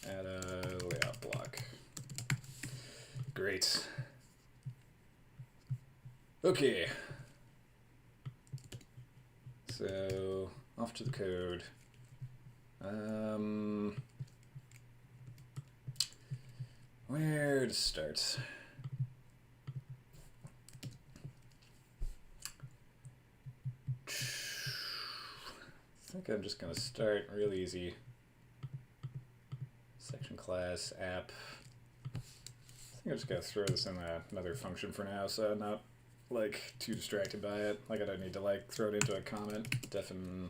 Add a layout block. Great. Okay. So off to the code. Where to start? I think I'm just gonna start real easy. Section class app. I think I'm just gonna throw this in another function for now, so I'm not like too distracted by it. Like I don't need to like throw it into a comment. Defin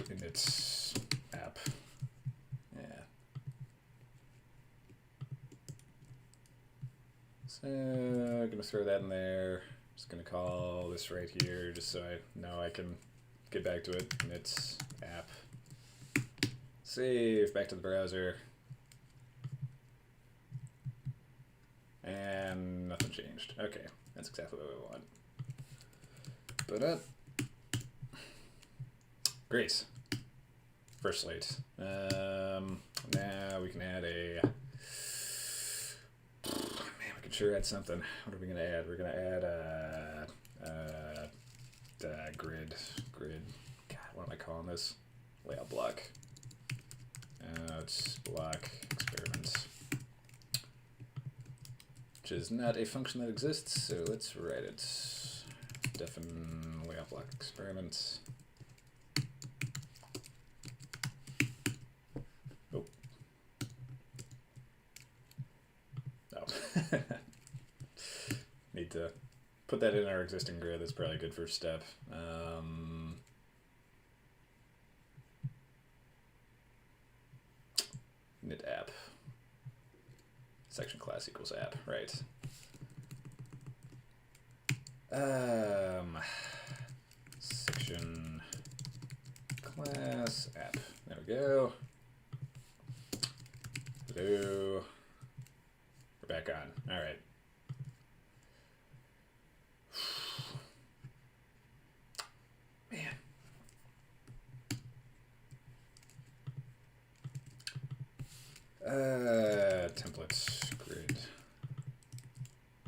init app. Yeah. So I'm gonna throw that in there. Just gonna call this right here just so I know I can get back to it. Init app. Save back to the browser. And nothing changed. Okay, that's exactly what we want. But great. First slate. Now we can add a. Man, we can sure add something. What are we gonna add? We're gonna add a grid. God, what am I calling this? Layout block. It's block experiment. Which is not a function that exists, so let's write it. Defin layout block experiment. Oh. Oh. Need to put that in our existing grid. That's probably a good first step. Init app. Section class equals app, right. Section class app. There we go. Hello. We're back on. All right. Man. Templates grid.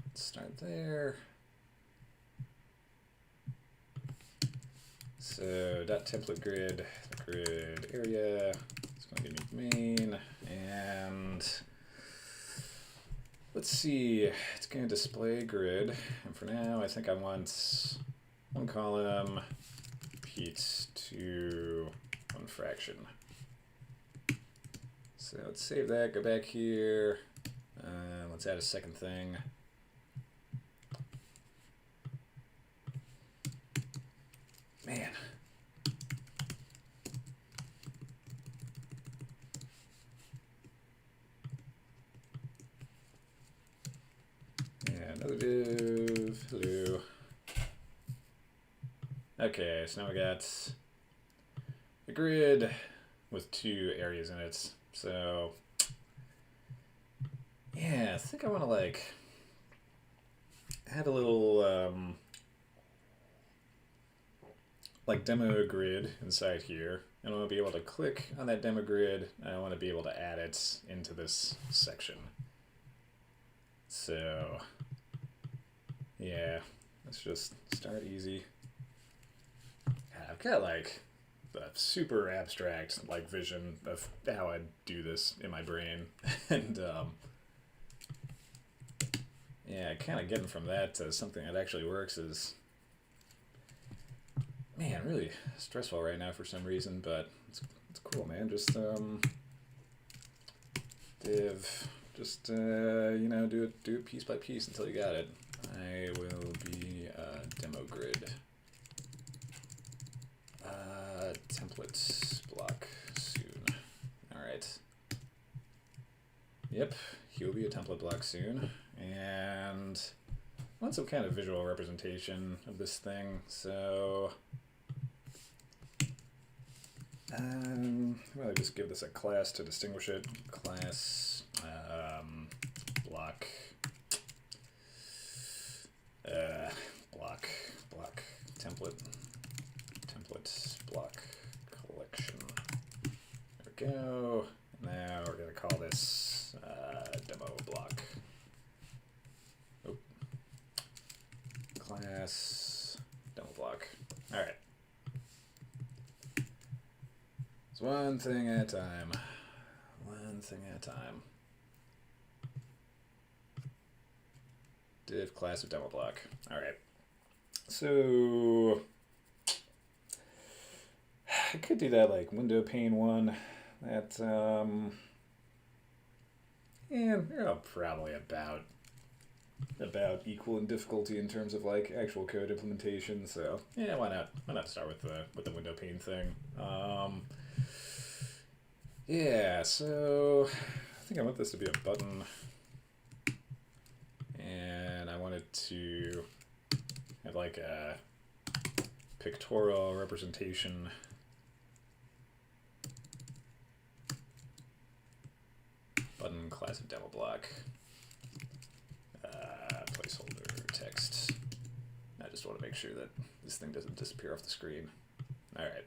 Let's start there. So dot template grid, grid area. It's going to give me main, and let's see. It's going to display grid, and for now, I think I want one column, repeat to one fraction. So let's save that, go back here, let's add a second thing. Man. Yeah, another div, hello. Okay, so now we got a grid with two areas in it. So, yeah, I think I want to like add a little like demo grid inside here, and I want to be able to click on that demo grid, and I want to be able to add it into this section. So, yeah, let's just start easy. God, I've got like a super abstract like vision of how I'd do this in my brain, and yeah, kind of getting from that to something that actually works is, man, really stressful right now for some reason, but it's cool, man. Just div, just you know, do it piece by piece until you got it. I will be demo grid. Templates block soon. All right. Yep, he will be a template block soon, and I want some kind of visual representation of this thing. So, I'll just give this a class to distinguish it. Class Block, template, block, collection. There we go. Now we're gonna call this demo block. Oh. Class demo block. All right. It's one thing at a time. One thing at a time. Div class of demo block. All right. So I could do that like window pane one. That yeah, they're all probably about equal in difficulty in terms of like actual code implementation. So yeah, why not? Why not start with the window pane thing? Yeah. So I think I want this to be a button, and I want it to have like a pictorial representation. Button class of demo block. Placeholder text. I just want to make sure that this thing doesn't disappear off the screen. All right.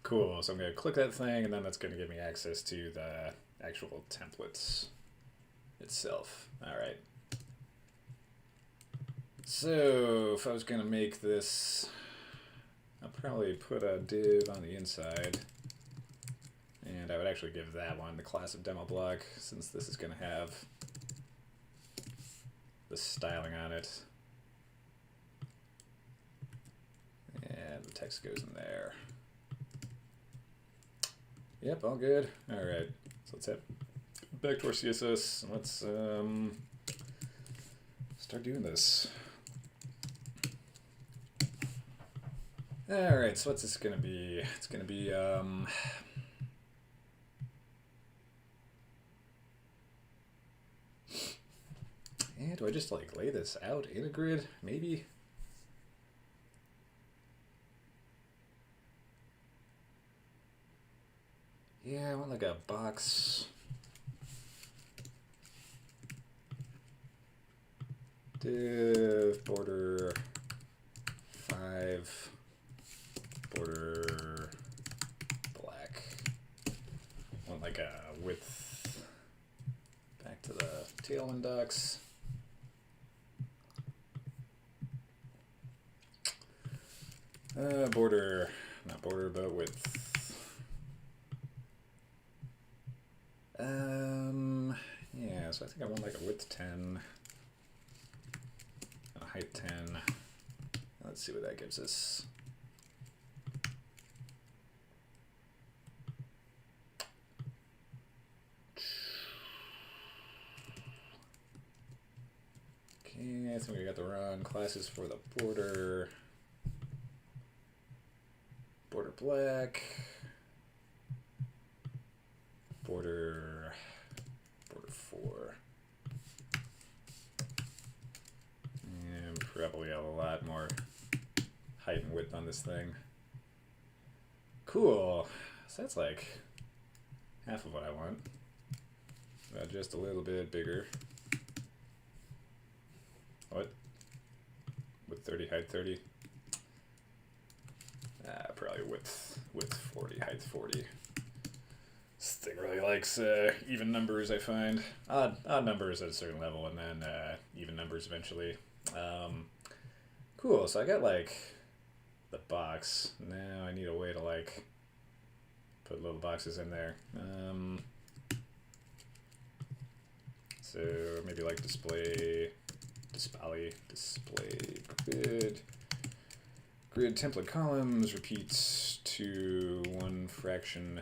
Cool. So I'm going to click that thing, and then that's going to give me access to the actual templates itself. All right. So if I was going to make this, I'll probably put a div on the inside. And I would actually give that one the class of demo block, since this is going to have the styling on it. And the text goes in there. Yep, all good. All right, so let's head back to our CSS. Let's start doing this. All right, so what's this going to be? It's going to be yeah, do I just like lay this out in a grid? Maybe. Yeah, I want like a box. Div border 5 border black. I want like a width back to the Tailwind docs. Border, not border, but width. Yeah, so I think I want like a width 10 and a height 10. Let's see what that gives us. Okay, I think we got the wrong classes for the border. Border black, border 4, and probably a lot more height and width on this thing. Cool, so that's like half of what I want, just a little bit bigger. What? With 30, height 30? Probably width 40, height 40. This thing really likes even numbers, I find. Odd numbers at a certain level, and then even numbers eventually. Cool, so I got like the box. Now I need a way to like put little boxes in there. So maybe like display grid template columns repeats to one fraction.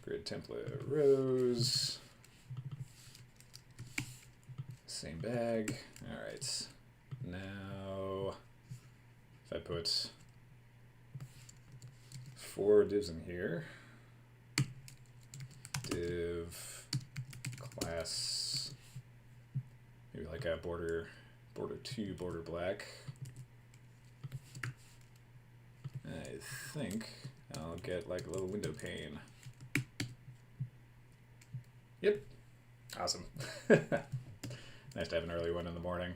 Grid template rows. Same bag. All right. Now, if I put 4 divs in here, div class, maybe like a border 2, border black. I think I'll get like a little window pane. Yep. Awesome. Nice to have an early one in the morning.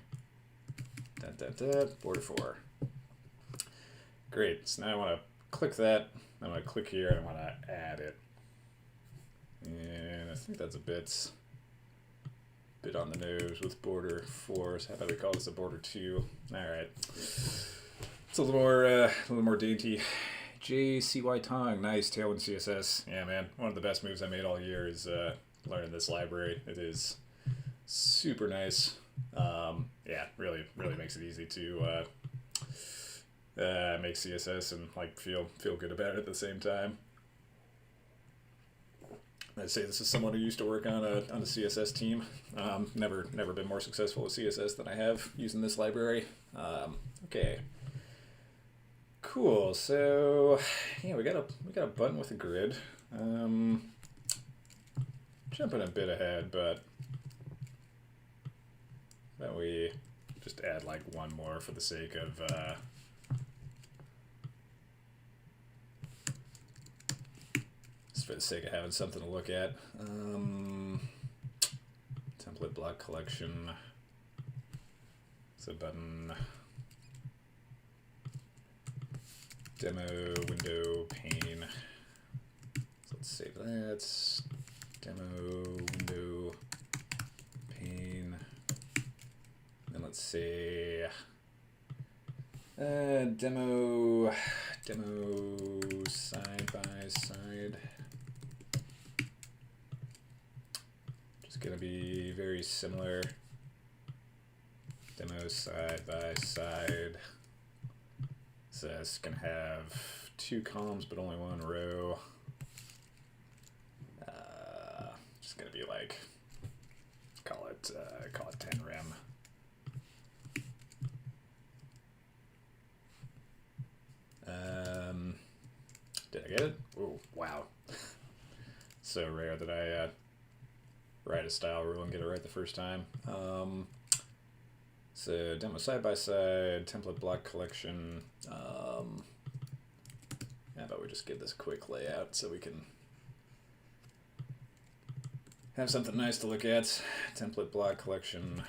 Border 4. Great. So now I want to click that. I'm going to click here and I want to add it. And I think that's a bit on the nose with border 4. So how about we call this a border 2? All right. It's a little more dainty. JCY Tong, nice Tailwind CSS. Yeah, man. One of the best moves I made all year is learning this library. It is super nice. Yeah, really makes it easy to make CSS and like feel good about it at the same time. I'd say this is someone who used to work on a CSS team. Never been more successful with CSS than I have using this library. Okay. Cool. So yeah, we got a button with a grid. Jumping a bit ahead, but then we just add like one more for the sake of having something to look at. Template block collection. It's a button. Demo window pane. So let's save that. Demo window pane. And let's say demo side by side. Just gonna be very similar. Demo side by side. So it's gonna have 2 columns but only 1 row. Just gonna be like call it 10 rem. Did I get it? Oh wow! So rare that I write a style rule and get it right the first time. So demo side by side, template block collection. How about we just get this quick layout so we can have something nice to look at. Template block collection.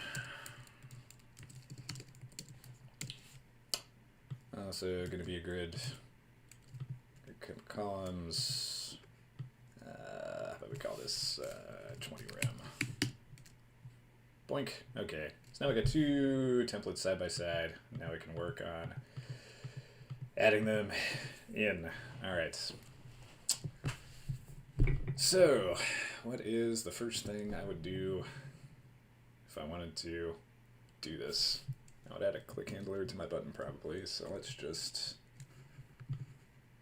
Also going to be a grid. Columns. How about we call this 20 rem. Boink. Okay. So now we got 2 templates side by side. Now we can work on adding them in. All right. So, what is the first thing I would do if I wanted to do this? I would add a click handler to my button probably. So let's just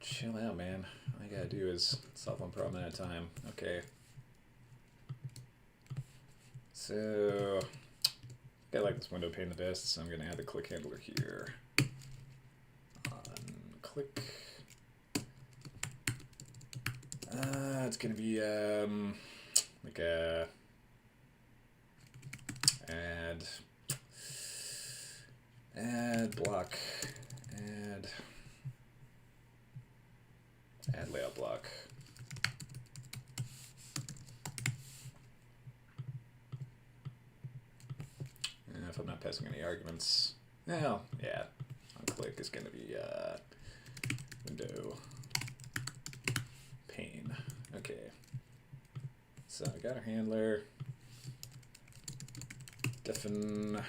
chill out, man. All I gotta do is solve one problem at a time. Okay. So I like this window pane the best, so I'm gonna add the click handler here. On click. It's gonna be like a add block, add layout block. And if I'm not passing any arguments, well, yeah, on click is going to be window pane. Okay, so we got our handler. Define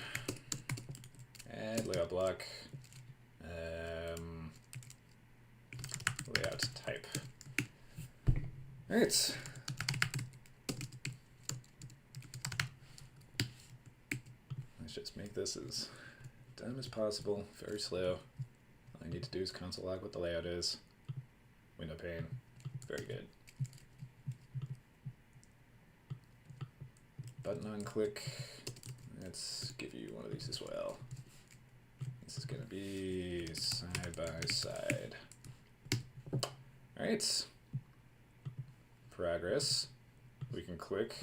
add layout block. Layout type. All right. Let's just make this as dumb as possible, very slow. All I need to do is console log what the layout is. Window pane, very good. Button on click. Let's give you one of these as well. This is gonna be side by side. All right. Progress. We can click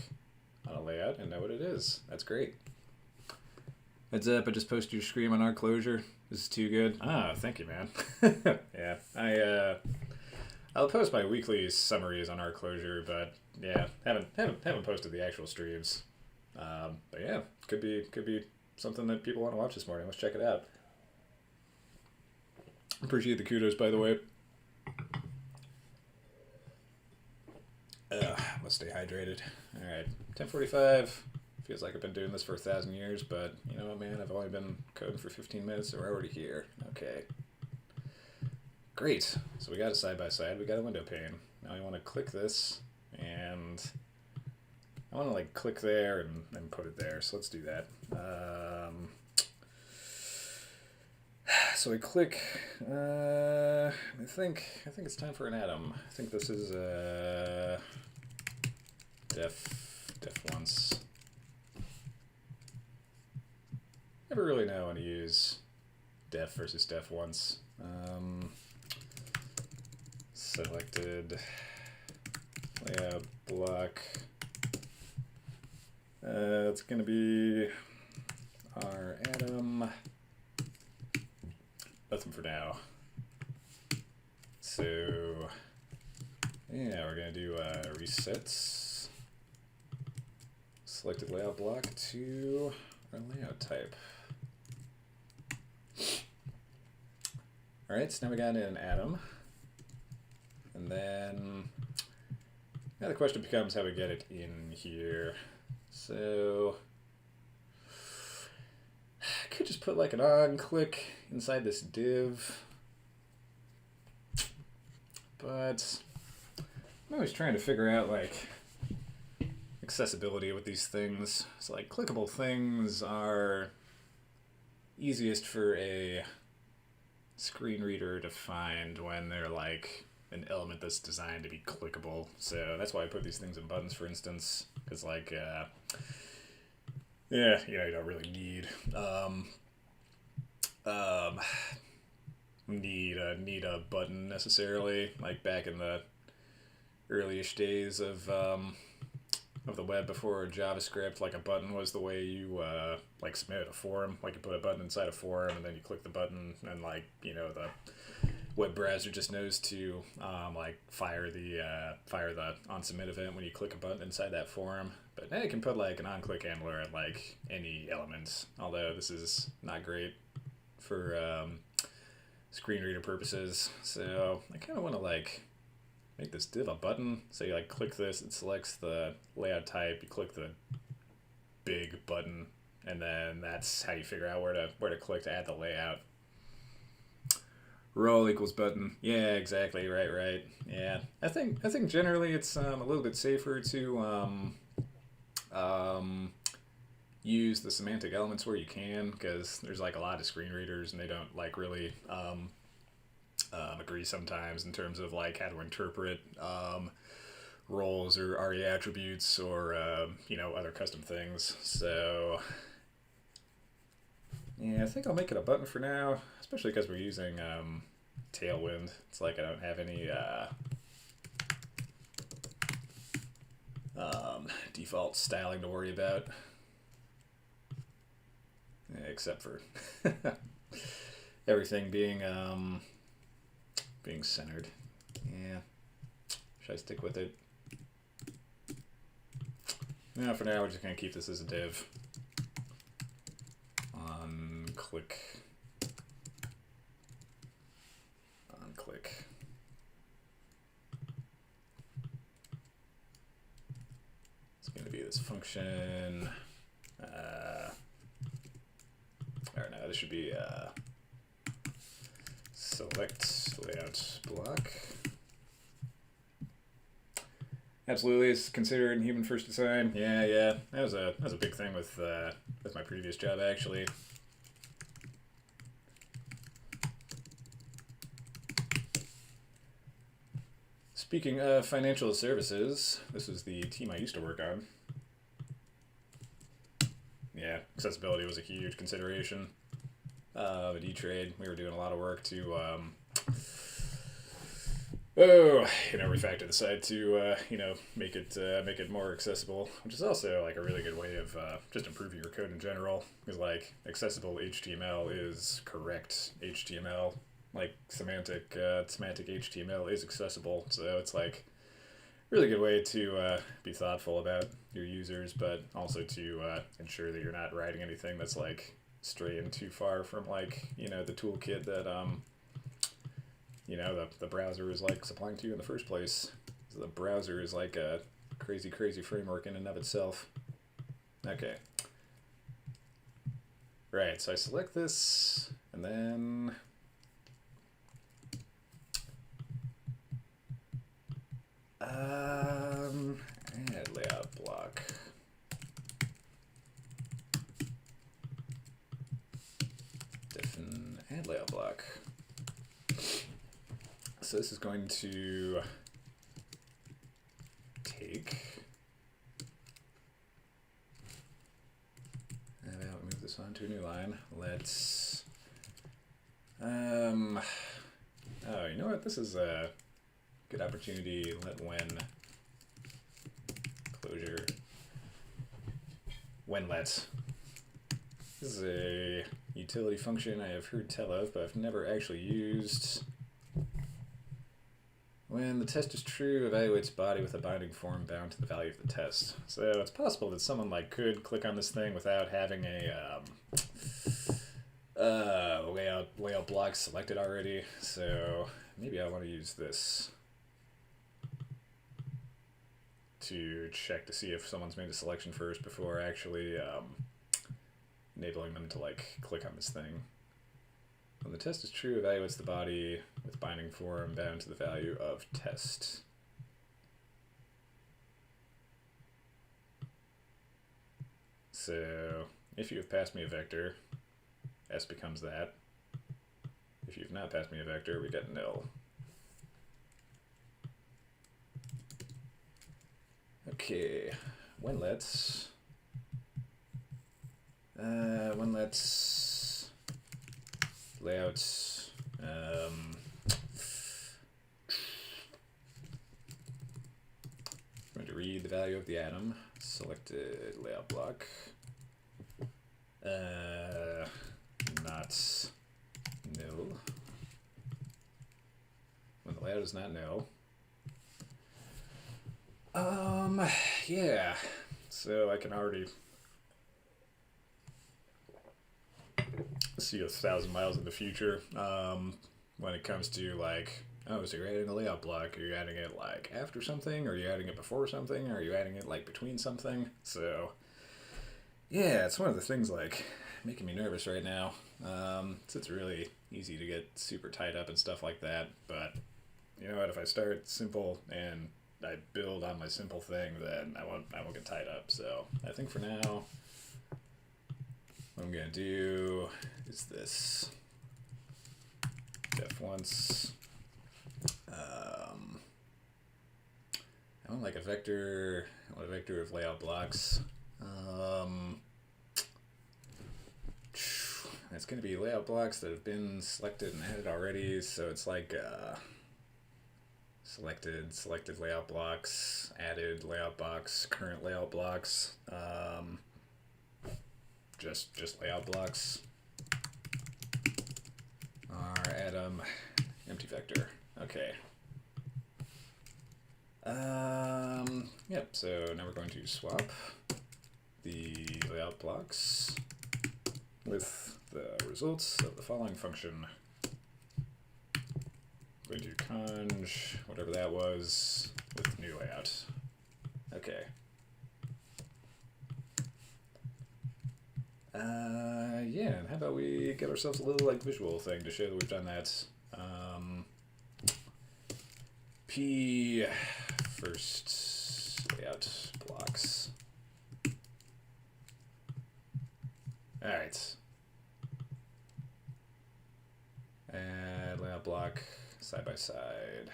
on a layout and know what it is. That's great. Heads up, I just posted your screen on our closure. This is too good. Ah, thank you, man. Yeah, I'll post my weekly summaries on our closure, but yeah, haven't posted the actual streams. But yeah, could be something that people want to watch this morning. Let's check it out. Appreciate the kudos, by the way. Must stay hydrated. All right, 10:45. Feels like I've been doing this for 1,000 years, but you know what, man? I've only been coding for 15 minutes, so we're already here. Okay. Great. So we got a side by side. We got a window pane. Now I want to click this, and I want to like click there and put it there. So let's do that. So I click. I think it's time for an atom. I think this is def once. Never really know how to use def versus def once. Selected layout block. It's gonna be our atom. Nothing for now. So yeah, we're gonna do resets. Selected layout block to our layout type. All right, so now we got an atom, and then now the question becomes how we get it in here. So I could just put like an on click inside this div, but I'm always trying to figure out like accessibility with these things. So like clickable things are easiest for a screen reader to find when they're like an element that's designed to be clickable. So that's why I put these things in buttons, for instance, because like yeah, you know, you don't really need need a button necessarily. Like back in the early-ish days of the web before JavaScript, like a button was the way you like submit a form. Like you put a button inside a form, and then you click the button, and like you know the web browser just knows to like fire the on submit event when you click a button inside that form. But now you can put like an on click handler at like any element. Although this is not great for screen reader purposes. So I kind of want to like make this div a button. So you like click this, it selects the layout type, you click the big button, and then that's how you figure out where to click to add the layout. Role equals button. Yeah, exactly. Right. Yeah, I think generally it's a little bit safer to use the semantic elements where you can, because there's like a lot of screen readers and they don't like really agree sometimes in terms of like how to interpret roles or ARIA attributes or you know, other custom things. So yeah, I think I'll make it a button for now, especially because we're using Tailwind. It's like I don't have any default styling to worry about, except for everything being centered. Yeah, should I stick with it? No, for now we're just gonna keep this as a div. On click. It's gonna be this function. Or no, this should be select layout block. Absolutely, it's considered in human first design. Yeah, that was a big thing with my previous job actually. Speaking of financial services, this was the team I used to work on. Yeah, accessibility was a huge consideration. At E-Trade, we were doing a lot of work to refactor the site to make it more accessible, which is also like a really good way of just improving your code in general. Because like accessible HTML is correct HTML, like semantic HTML is accessible. So it's like really good way to be thoughtful about your users, but also to ensure that you're not writing anything that's like straying too far from like the toolkit that the browser is like supplying to you in the first place. So the browser is like a crazy framework in and of itself. Okay. Right, so I select this, and then add layout block. Add layout block. So this is going to take. I'll move this on to a new line. Let's. Oh, you know what? This is a good opportunity. Let when closure. When let. This is a utility function I have heard tell of, but I've never actually used. When the test is true, evaluates body with a binding form bound to the value of the test. So it's possible that someone like could click on this thing without having a layout block selected already. So maybe I want to use this to check to see if someone's made a selection first before actually enabling them to like click on this thing. When the test is true, evaluates the body with binding form bound to the value of test. So if you have passed me a vector, S becomes that. If you've not passed me a vector, we get nil. Okay, when let's layouts going to read the value of the atom, selected layout block, not nil. When the layout is not nil. Yeah, so I can already see 1,000 miles in the future when it comes to like, oh, so you're adding a layout block, are you adding it like after something, or are you adding it before something, or are you adding it like between something? So yeah, it's one of the things like making me nervous right now. So it's really easy to get super tied up and stuff like that, but you know what, if I start simple and I build on my simple thing, then I won't get tied up. So I think for now, what I'm gonna do is this. Def once. I want like a vector. I want a vector of layout blocks. It's gonna be layout blocks that have been selected and added already. So it's like selected layout blocks, added layout box, current layout blocks. Just layout blocks. Our atom empty vector. Okay. Yep, so now we're going to swap the layout blocks with the results of the following function. I'm going to conj whatever that was with new layout. Okay. Yeah, and how about we get ourselves a little like visual thing to show that we've done that. P first layout blocks. All right. Add layout block side by side.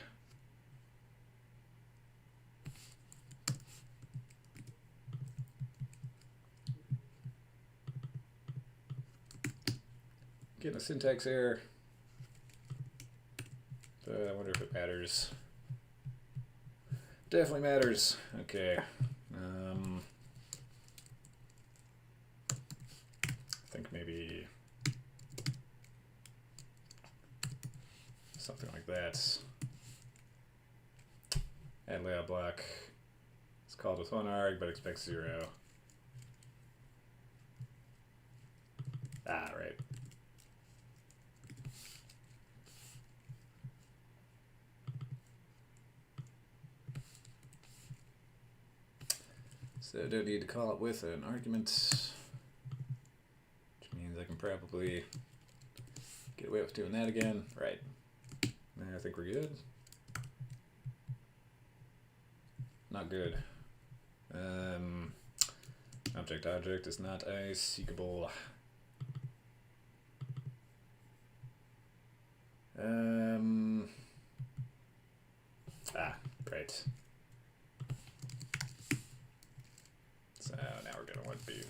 Getting a syntax error, but I wonder if it matters. Definitely matters. Okay. I think maybe something like that. add layout block. It's called with 1 arg, but expects 0. Ah, right. So don't need to call it with an argument, which means I can probably get away with doing that again. Right. I think we're good. Not good. Object is not a seekable. Right. So now we're gonna want to do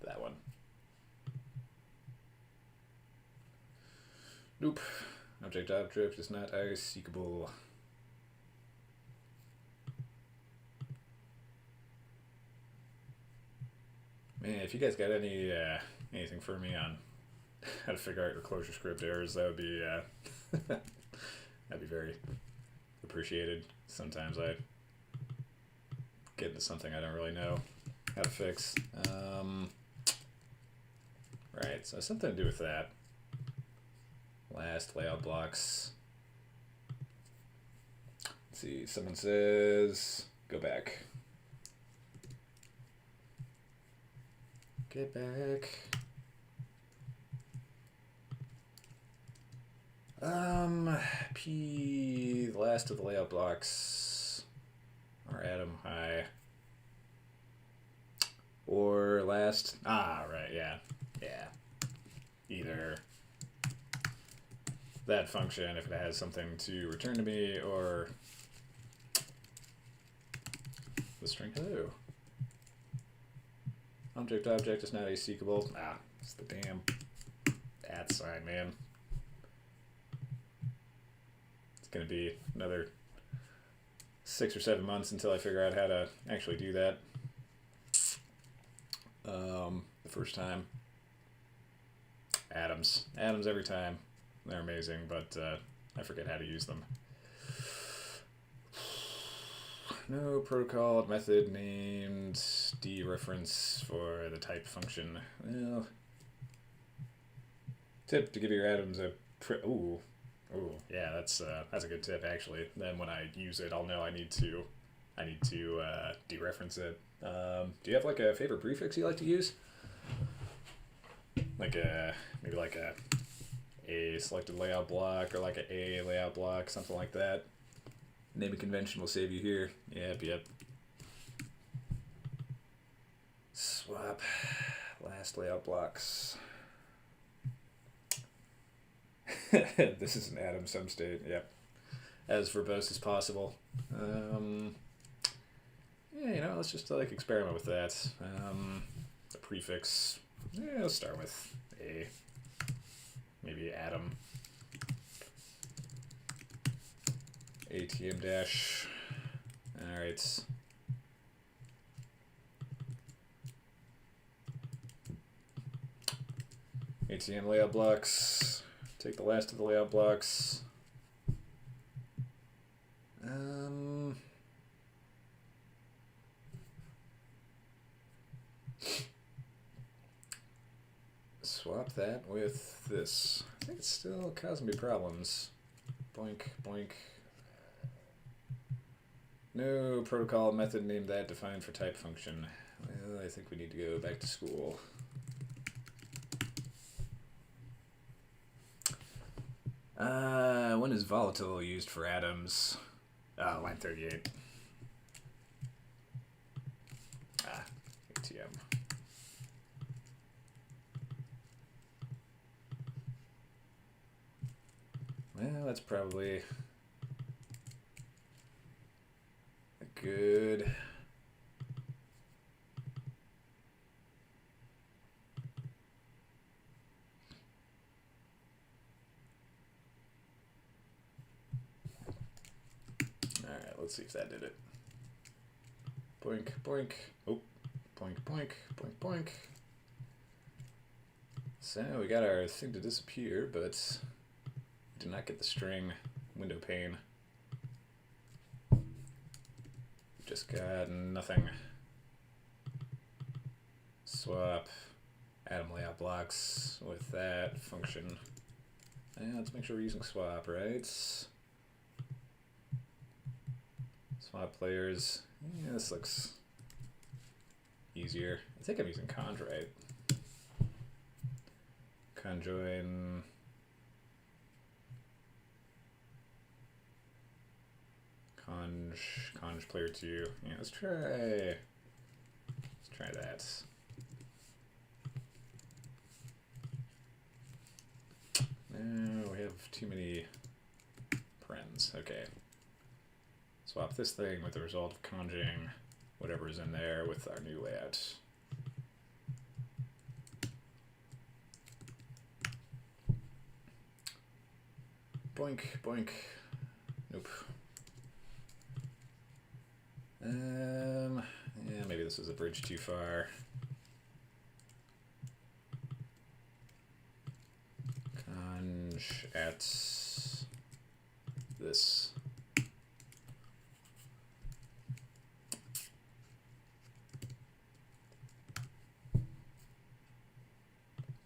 that one. Nope. Object is not a seekable. Man, if you guys got any anything for me on how to figure out your ClojureScript errors, that would be that'd be very appreciated. Sometimes I get into something I don't really know how to fix. Right, so something to do with that. Last layout blocks. Let's see, someone says go back. Get back. P, the last of the layout blocks are Atom high. Or last, right, yeah. Either that function, if it has something to return to me, or the string hello. Object is not aseekable. It's the damn @ sign, man. It's gonna be another 6 or 7 months until I figure out how to actually do that. The first time. Atoms every time. They're amazing, but I forget how to use them. No protocol method named dereference for the type function. Well, tip to give your atoms a yeah, that's a good tip actually. Then when I use it, I'll know I need to dereference it. Do you have like a favorite prefix you like to use? Like maybe like a selected layout block, or like a layout block, something like that. Naming convention will save you here. Yep. Swap last layout blocks. This is an Atom sum state. Yep. As verbose as possible. Yeah, let's just like experiment with that. The prefix. Yeah, let's start with a. Maybe Atom. ATM dash. Alright. ATM layout blocks. Take the last of the layout blocks. Swap that with this. I think it's still causing me problems. Boink, boink. No protocol method named that defined for type function. Well, I think we need to go back to school. When is volatile used for atoms? Line 38. ATM. Well, that's probably a good. Alright, let's see if that did it. Boink, boink. Oh, boink, boink, boink, boink. So we got our thing to disappear, but did not get the string window pane. just got nothing. Swap atom layout blocks with that function. And let's make sure we're using swap, right? Swap players. Yeah, this looks easier. I think I'm using conj right. Conjoin. Conj player 2. Yeah, let's try that. No, we have too many parens. Okay. Swap this thing with the result of conjing whatever's in there with our new layout. Boink, boink. Nope. Yeah, maybe this is a bridge too far. Conj at this.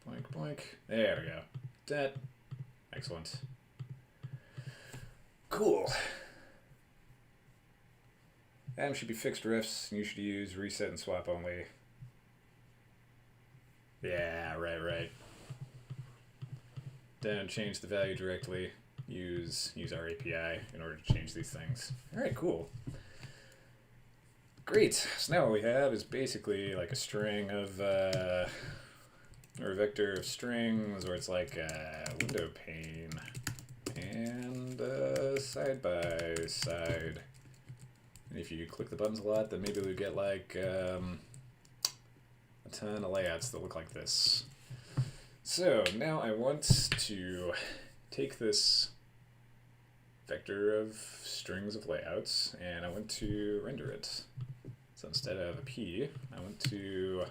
Boink, boink. There we go. That. Excellent. Cool. Atom should be fixed refs, and you should use reset and swap only. Yeah, right. Don't change the value directly. Use our API in order to change these things. Alright, cool. Great. So now what we have is basically like a string of, or a vector of strings, or it's like a window pane, and side by side. And if you click the buttons a lot, then maybe we get like a ton of layouts that look like this. So now I want to take this vector of strings of layouts and I want to render it. So instead of a P, I want to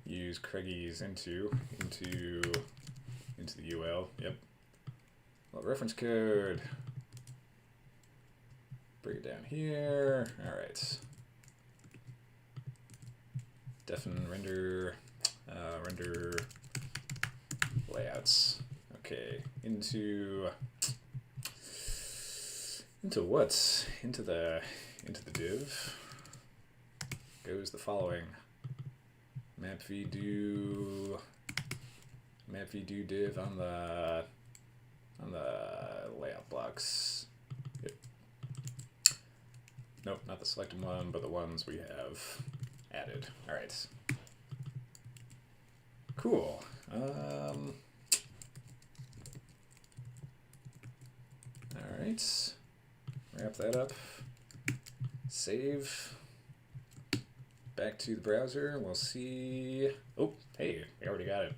use Craigie's into the UL. Yep. Well, reference code. Bring it down here. All right. Defen render layouts. Okay. Into what? Into the div goes the following. mapvdo div on the layout blocks. Yep. Nope, not the selected one, but the ones we have added. All right. Cool. All right. Wrap that up. Save. Back to the browser. We'll see. Oh, hey, we already got it.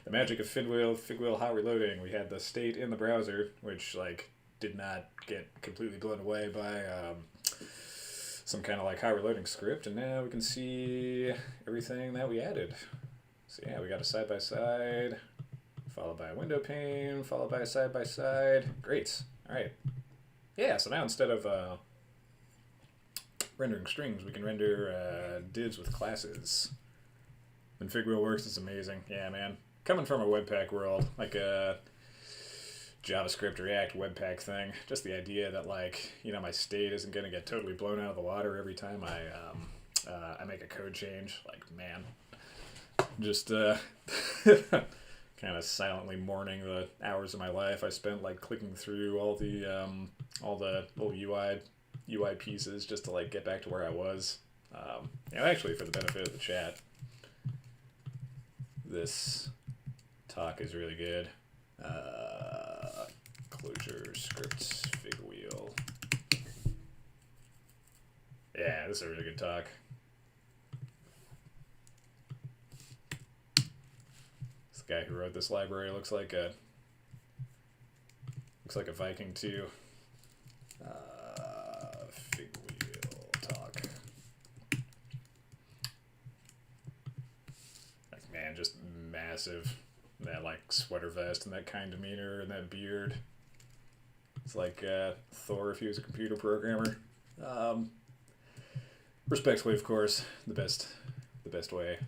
The magic of Figwheel hot reloading. We had the state in the browser, which like did not get completely blown away by some kind of like hot reloading script, and now we can see everything that we added. So yeah, we got a side by side, followed by a window pane, followed by a side by side. Great. All right. Yeah. So now instead of rendering strings, we can render divs with classes. When Figwheel works, it's amazing. Yeah, man. Coming from a Webpack world, like a JavaScript React Webpack thing, just the idea that like, you know, my state isn't going to get totally blown out of the water every time I make a code change. Like, man, just kind of silently mourning the hours of my life I spent like clicking through all the little UI pieces just to like get back to where I was. You know, actually, for the benefit of the chat, this talk is really good. Clojure scripts Figwheel. Yeah, this is a really good talk. This guy who wrote this library looks like a Viking too. Figwheel talk. Like, man, just massive. That like sweater vest and that kind demeanor and that beard. It's like Thor if he was a computer programmer. Um, Respectfully, of course, the best way.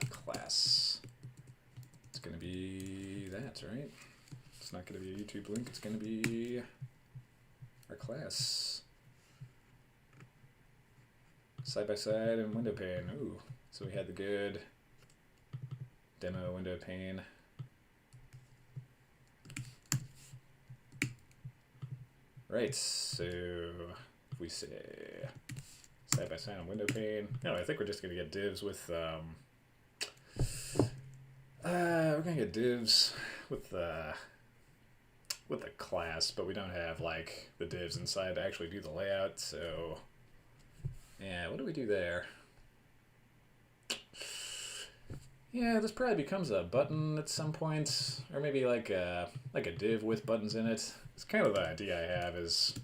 Class. It's gonna be that, right? It's not gonna be a YouTube link. It's gonna be our class. Side by side and window pane. Ooh, so we had the good demo window pane. Right, so if we say side by side on window pane, no, I think we're just gonna get divs with we're gonna get divs with the class, but we don't have like the divs inside to actually do the layout. So yeah, what do we do there? Yeah, this probably becomes a button at some point, or maybe like a div with buttons in it. It's kind of the idea I have is.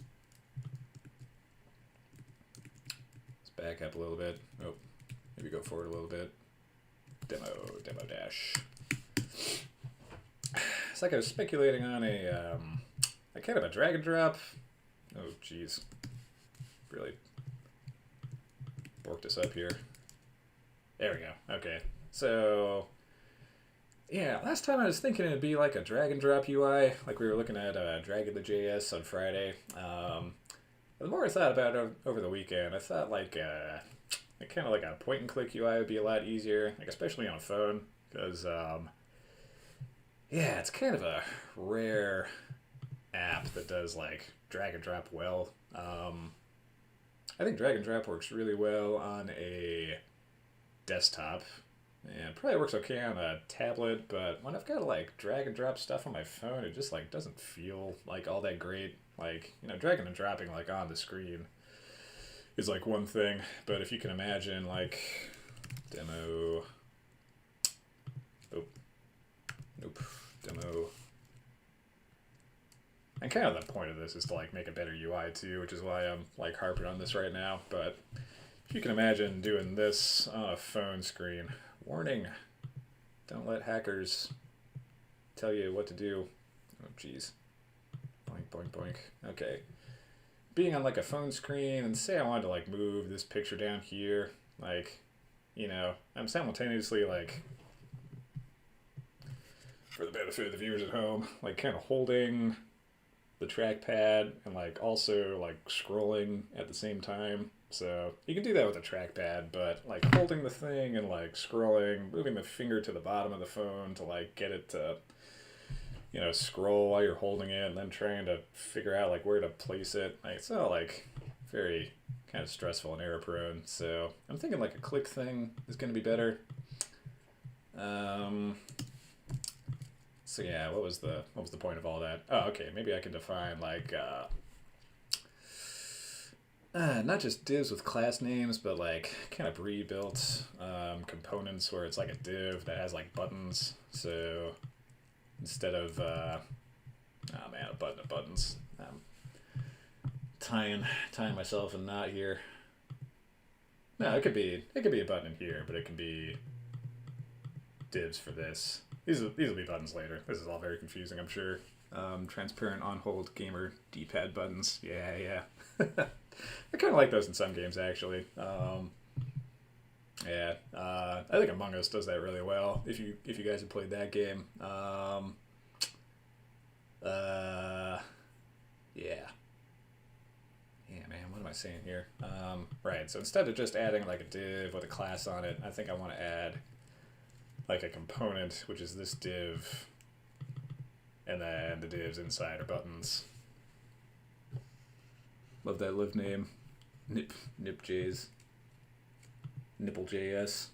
Let's back up a little bit. Oh, maybe go forward a little bit. Demo dash. It's like I was speculating on a kind of a drag and drop. Oh, geez, really borked us up here. There we go. Okay. So, yeah, last time I was thinking it'd be like a drag and drop UI, like we were looking at Dragon the JS on Friday. The more I thought about it over the weekend, I thought like kind of like a point and click UI would be a lot easier, like especially on a phone, because yeah, it's kind of a rare app that does like drag and drop well. I think drag and drop works really well on a desktop. And it probably works okay on a tablet, but when I've got to like drag and drop stuff on my phone, it just like doesn't feel like all that great. Like, you know, dragging and dropping like on the screen is like one thing, but if you can imagine like demo, demo. And kind of the point of this is to like make a better UI too, which is why I'm like harping on this right now. But if you can imagine doing this on a phone screen, warning, don't let hackers tell you what to do. Oh, geez. Boink, boink, boink. Okay. Being on like a phone screen, and say I wanted to like move this picture down here, like, you know, I'm simultaneously like, for the benefit of the viewers at home, like kind of holding the trackpad and like also like scrolling at the same time. So you can do that with a trackpad, but like holding the thing and like scrolling, moving the finger to the bottom of the phone to like get it to, you know, scroll while you're holding it, and then trying to figure out like where to place it. Like, it's all like very kind of stressful and error prone. So I'm thinking like a click thing is going to be better. So yeah, what was the point of all that? Oh, okay, maybe I can define like not just divs with class names, but like kind of pre-built components where it's like a div that has like buttons. So instead of oh man, a button of buttons. Tying myself in a knot here. No, it could be a button in here, but it can be divs for this. These will be buttons later. This is all very confusing, I'm sure. Transparent on-hold gamer D-pad buttons. Yeah. I kind of like those in some games, actually. Yeah, I think Among Us does that really well. If you guys have played that game, yeah, man. What am I saying here? Right. So instead of just adding like a div with a class on it, I think I want to add like a component, which is this div, and then the divs inside are buttons. Love that live name. Nipjs. Nipple.js.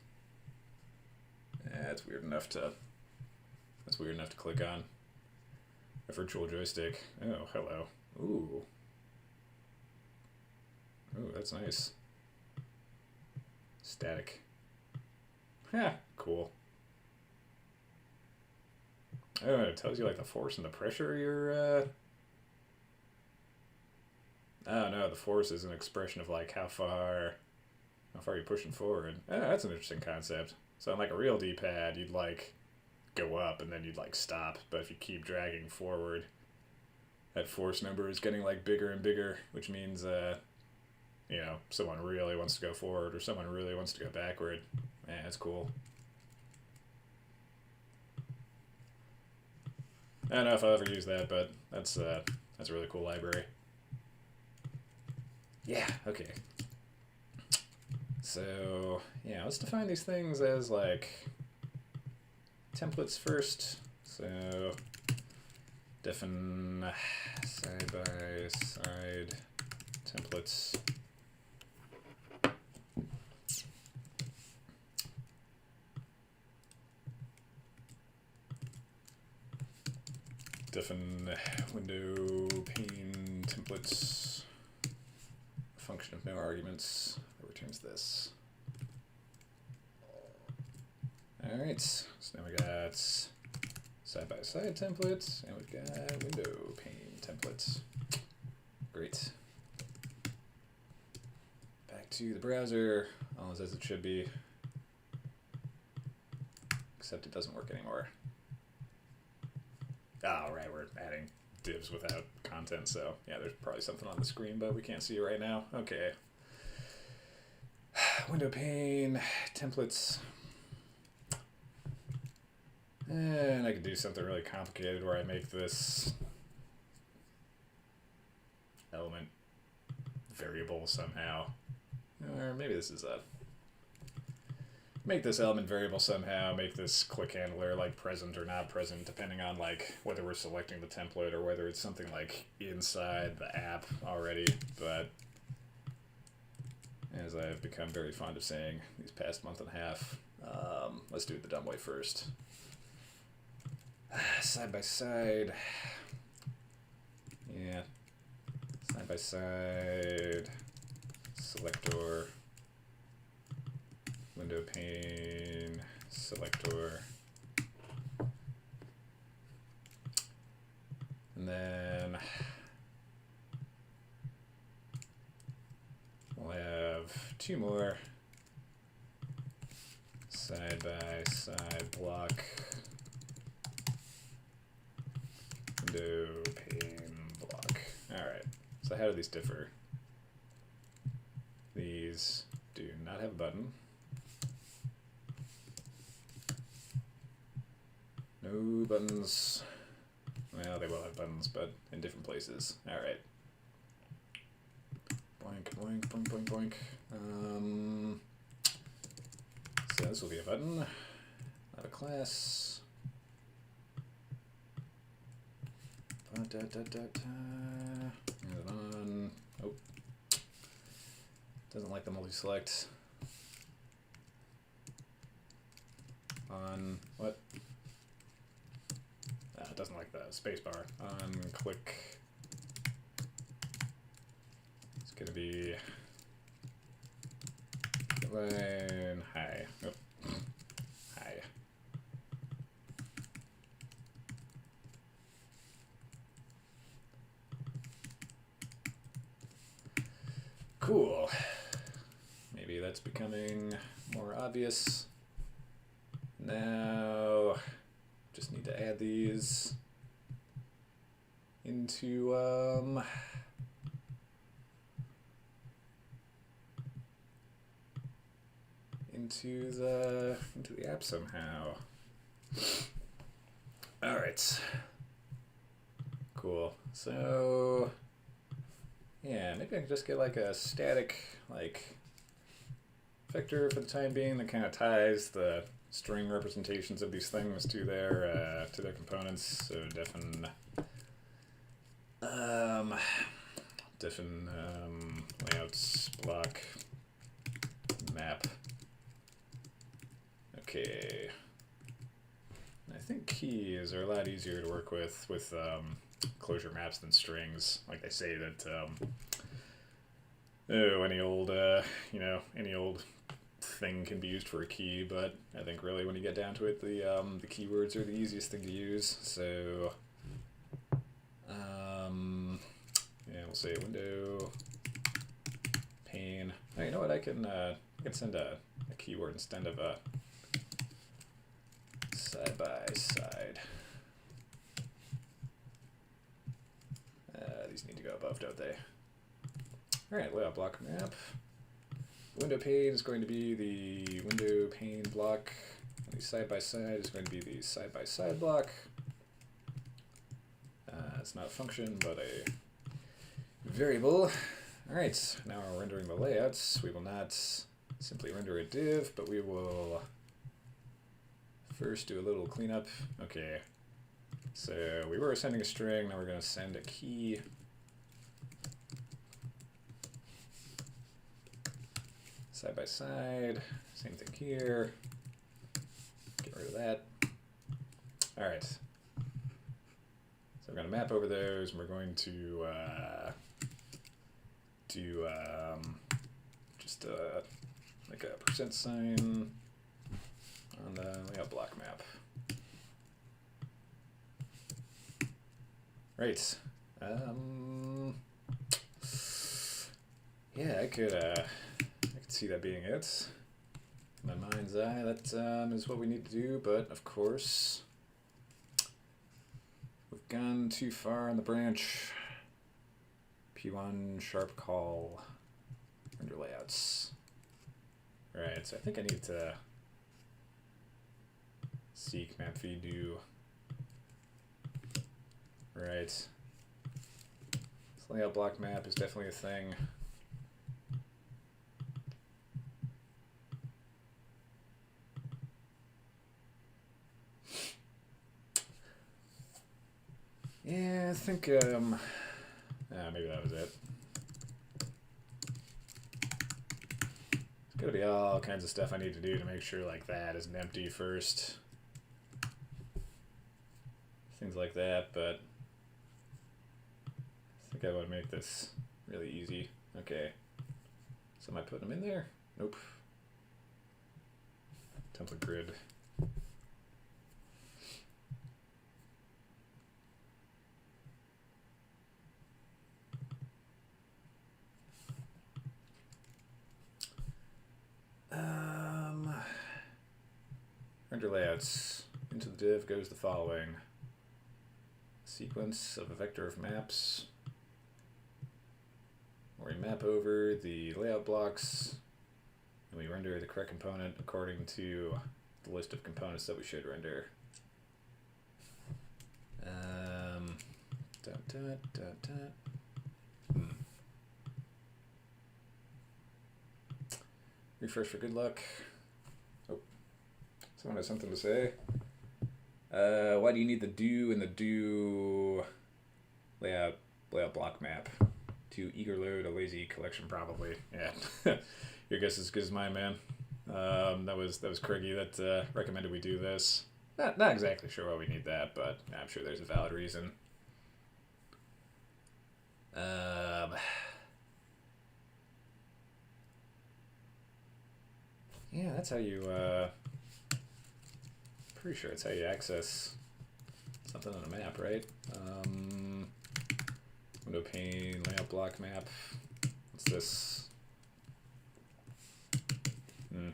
That's weird enough to click on. A virtual joystick. Oh, hello. Ooh, that's nice. Static. Yeah, cool. Oh, it tells you like the force and the pressure you're oh no, the force is an expression of like how far you're pushing forward. Oh, that's an interesting concept. So on like a real D-pad, you'd like go up and then you'd like stop, but if you keep dragging forward, that force number is getting like bigger and bigger, which means you know, someone really wants to go forward or someone really wants to go backward. Man, that's cool. I don't know if I'll ever use that, but that's a really cool library. Yeah, okay. So, yeah, let's define these things as like templates first. So, define side by side templates. Define window pane templates. Function of no arguments that returns this. Alright, so now we got side by side templates and we've got window pane templates. Great. Back to the browser, all is as it should be. Except it doesn't work anymore. Oh, right, we're adding divs without content, so yeah, there's probably something on the screen, but we can't see it right now. Okay. Window pane, templates. And I could do something really complicated where I make this element variable somehow. Or maybe this is a... Make this element variable somehow, make this click handler like present or not present, depending on like whether we're selecting the template or whether it's something like inside the app already. But as I've become very fond of saying these past month and a half, let's do it the dumb way first. Side by side. Yeah. Side by side. Selector. Window pane, selector, and then we'll have two more side by side block, window pane block. All right, so how do these differ? These do not have a button. No buttons. Well, they will have buttons, but in different places. Alright. Boink, boink, boink, boink, boink. So this will be a button, not a class. And on. Oh. Doesn't like the multi-select. On what? It doesn't like the spacebar. On click. It's gonna be line high. Nope. High. Cool. Maybe that's becoming more obvious. Now, just need to add these into the app somehow. All right. Cool. So yeah, maybe I can just get like a static like vector for the time being that kind of ties the string representations of these things to their components. So define layouts block map. Okay. I think keys are a lot easier to work with closure maps than strings. Like they say that any old any old thing can be used for a key, but I think really when you get down to it, the keywords are the easiest thing to use. So yeah, we'll say window pane. Oh, you know what? I can send a keyword instead of a side by side. These need to go above, don't they? Alright, layout block map. Window pane is going to be the window pane block. And the side by side is going to be the side by side block. It's not a function, but a variable. Alright, now we're rendering the layouts. We will not simply render a div, but we will first do a little cleanup. Okay, so we were sending a string, now we're going to send a key. Side by side, same thing here. Get rid of that. Alright. So we're going to map over those, and we're going to do just like a percent sign on the layout block map. Right. Yeah, I could see that being it. In my mind's eye, that is what we need to do, but of course, we've gone too far on the branch. P1 sharp call render layouts. Right, so I think I need to seek map feed do. Right. This layout block map is definitely a thing. Yeah, I think, maybe that was it. There's gotta be all kinds of stuff I need to do to make sure, like, that isn't empty first. Things like that, but I think I want to make this really easy. Okay. So am I putting them in there? Nope. Template grid. Render layouts. Into the div goes the following. Sequence of a vector of maps, where we map over the layout blocks, and we render the correct component according to the list of components that we should render. Refresh for good luck. Oh, someone has something to say. Why do you need the do and the do layout block map? To eager load a lazy collection, probably. Yeah, your guess is as good as mine, man. That was Craigie that recommended we do this. Not exactly sure why we need that, but I'm sure there's a valid reason. Yeah, that's how you. Pretty sure it's how you access something on a map, right? Window pane, layout block map. What's this? I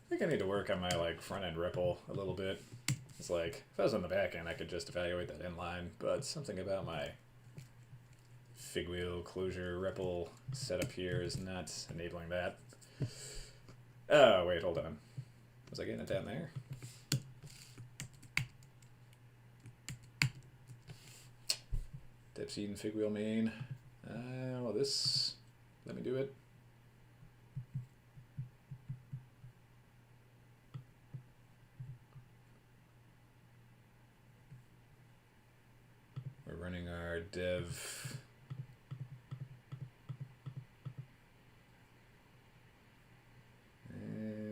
think I need to work on my front end REPL a little bit. It's like if I was on the back end, I could just evaluate that inline, but something about my Figwheel closure REPL setup here is not enabling that. Oh wait, hold on. Was I getting it down there? Depseed and Figwheel main. Well, this. Let me do it. We're running our dev.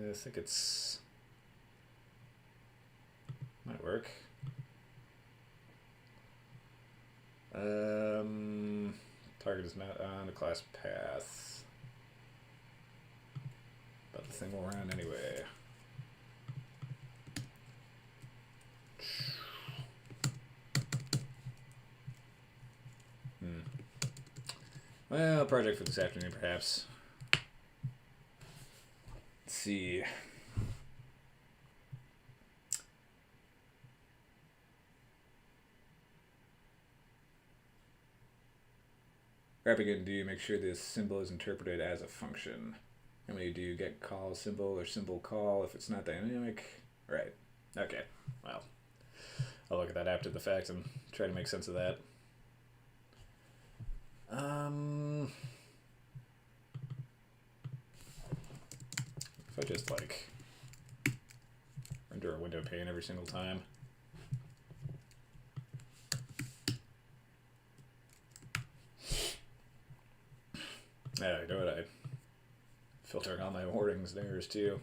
I think it's. Might work. Target is not on the class path, but the thing will run anyway. Well, project for this afternoon, perhaps. Let's see. Wrapping in do make sure this symbol is interpreted as a function. And when you do get call symbol or symbol call if it's not dynamic. Right. Okay. Well, I'll look at that after the fact and try to make sense of that. If I just like render a window pane every single time. Yeah, you know what? I filtering all my warnings and errors too.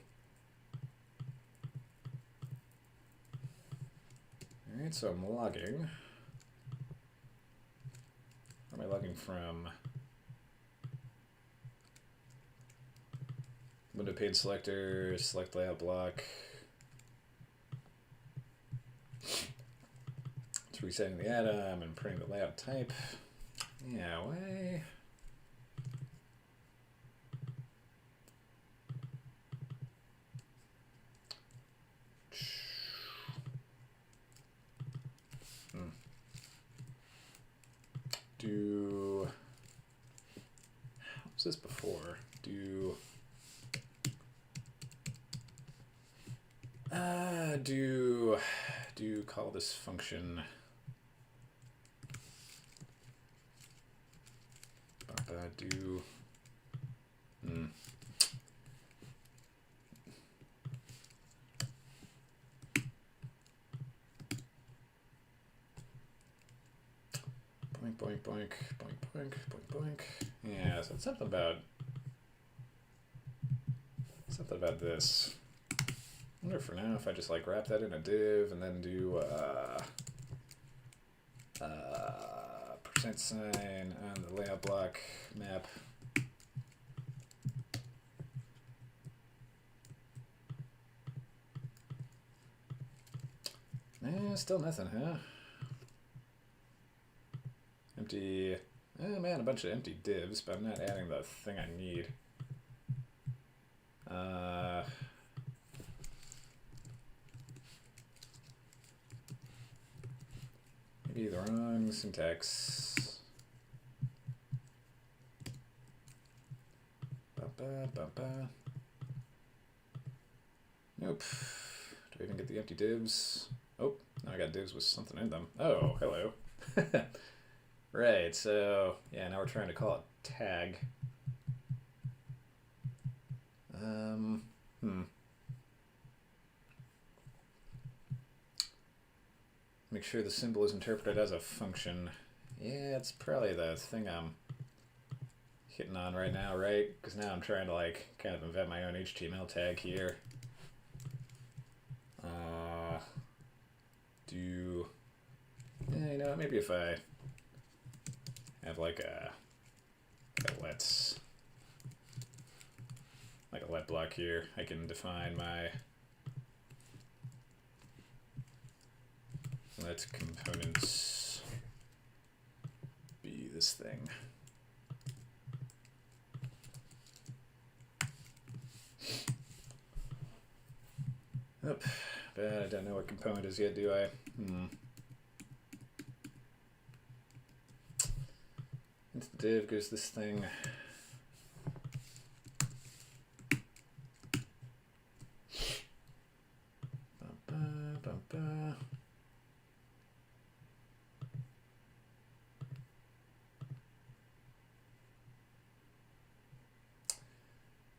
Alright, so I'm logging. Where am I logging from? Window pane selector, select layout block. It's resetting the atom and printing the layout type. Yeah, why? What was this before? Call this function. Boink, boink, boink, boink, boink, boink. Yeah, so it's something about this. I wonder for now if I just like wrap that in a div and then do %sign on the layout block map. Still nothing, huh? Empty. Oh man, a bunch of empty divs, but I'm not adding the thing I need. Maybe the wrong syntax. Nope. Do I even get the empty divs? Oh, now I got divs with something in them. Oh, hello. Right, so yeah, now we're trying to call it tag. Make sure the symbol is interpreted as a function. Yeah, it's probably the thing I'm hitting on right now, right? Because now I'm trying to like kind of invent my own HTML tag here. Yeah, you know, maybe if I have like a let block here, I can define my let components be this thing. Nope, but I don't know what component is yet, do I? Into the div goes this thing.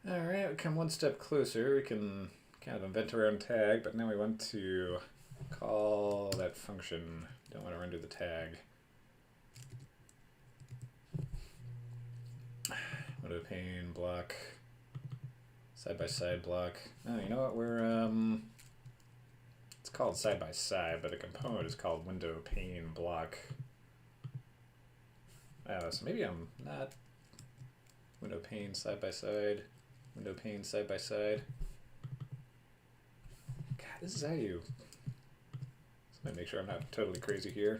Alright, we come one step closer. We can kind of invent our own tag, but now we want to call that function. Don't want to render the tag. Window pane block, side by side block. Oh, you know what? It's called side by side, but the component is called window pane block. So maybe I'm not window pane side by side. Window pane side by side. God, this is how you. Let me make sure I'm not totally crazy here.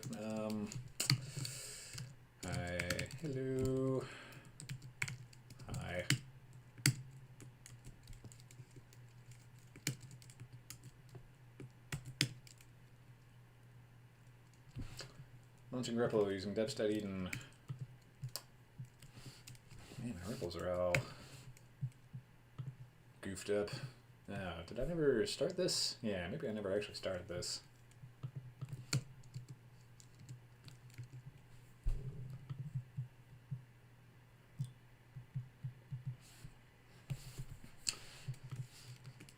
Hi, hello. Hi. Launching REPL using depstudy and ripples are all goofed up. Now, did I never start this? Yeah, maybe I never actually started this.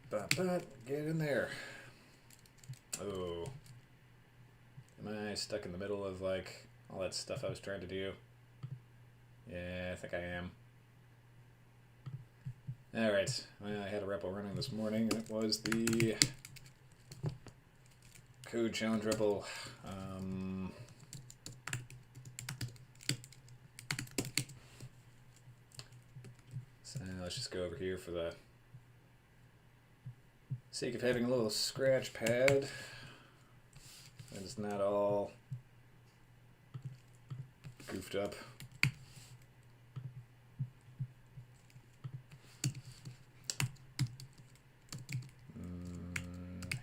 But get in there. Oh. Am I stuck in the middle of like all that stuff I was trying to do? Yeah, I think I am. Alright, well, I had a REPL running this morning, and it was the Code Challenge REPL. So let's just go over here for the sake of having a little scratch pad. It's not all goofed up.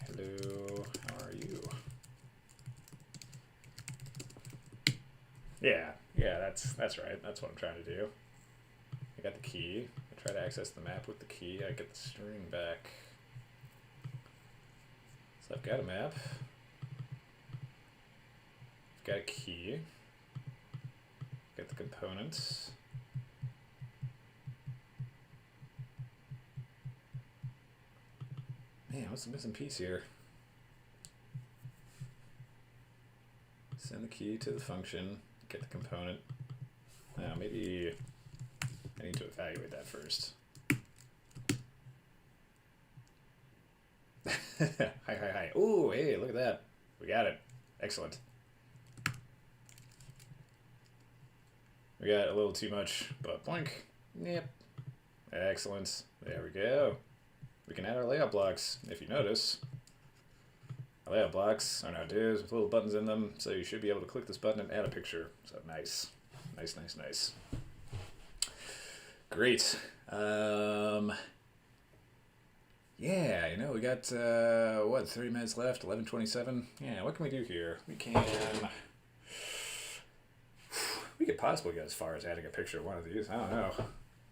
Hello, how are you? Yeah, that's right. That's what I'm trying to do. I got the key. I try to access the map with the key. I get the string back. So I've got a map. I've got a key. Get the components. Man, what's the missing piece here? Send the key to the function. Get the component. Now, maybe I need to evaluate that first. Hi. Ooh, hey, look at that. We got it. Excellent. We got a little too much, but boink. Yep. Excellent. There we go. We can add our layout blocks, if you notice. Our layout blocks are now divs with little buttons in them, so you should be able to click this button and add a picture. So nice. Nice. Great. Yeah, you know, we got, 30 minutes left, 11:27. Yeah, what can we do here? We could possibly get as far as adding a picture of one of these. I don't know.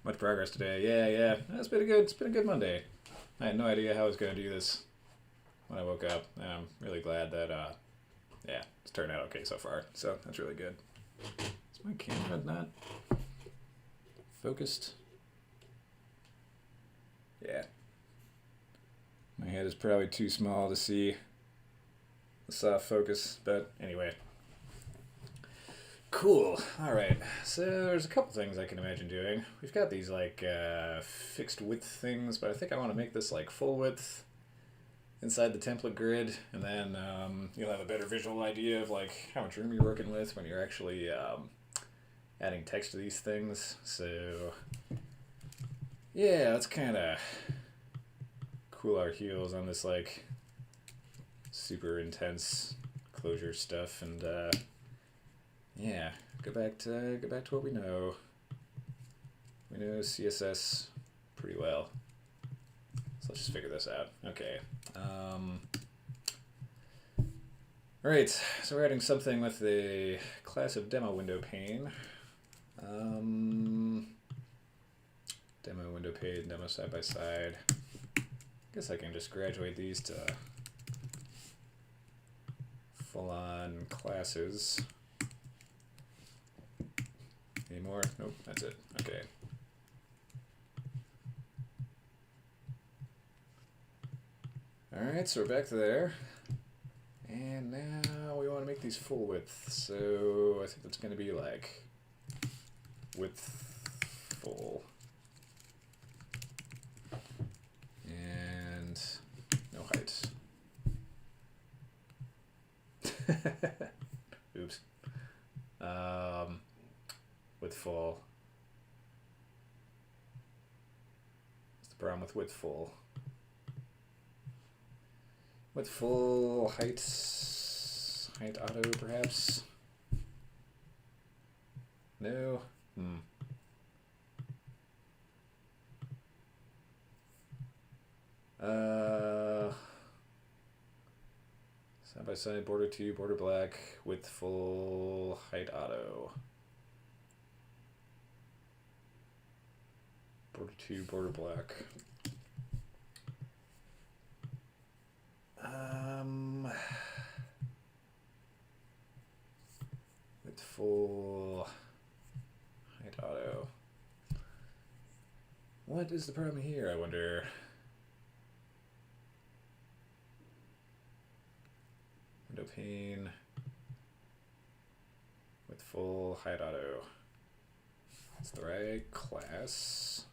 Much progress today. Yeah. It's been a good Monday. I had no idea how I was going to do this when I woke up, and I'm really glad that, it's turned out okay so far. So that's really good. Is my camera not focused? Yeah. My head is probably too small to see the soft focus, but anyway. Cool. Alright, so there's a couple things I can imagine doing. We've got these like fixed width things, but I think I want to make this like full width inside the template grid, and then you'll have a better visual idea of like how much room you're working with when you're actually adding text to these things. So yeah, let's kind of cool our heels on this like super intense closure stuff, and yeah, go back to what we know. We know CSS pretty well, so let's just figure this out. Okay. All right, so we're adding something with the class of demo window pane. Demo window pane, demo side by side. Guess I can just graduate these to full-on classes. Any more? Nope, that's it. Okay. Alright, so we're back to there. And now we want to make these full width. So I think that's going to be like width full. And no height. Oops. Width full. What's the problem with width full? Width full, height auto perhaps? No? Side by side, border 2, border black, width full, height auto. Border 2, border black. With full height auto. What is the problem here, I wonder? Window pane with full height auto. It's the right class.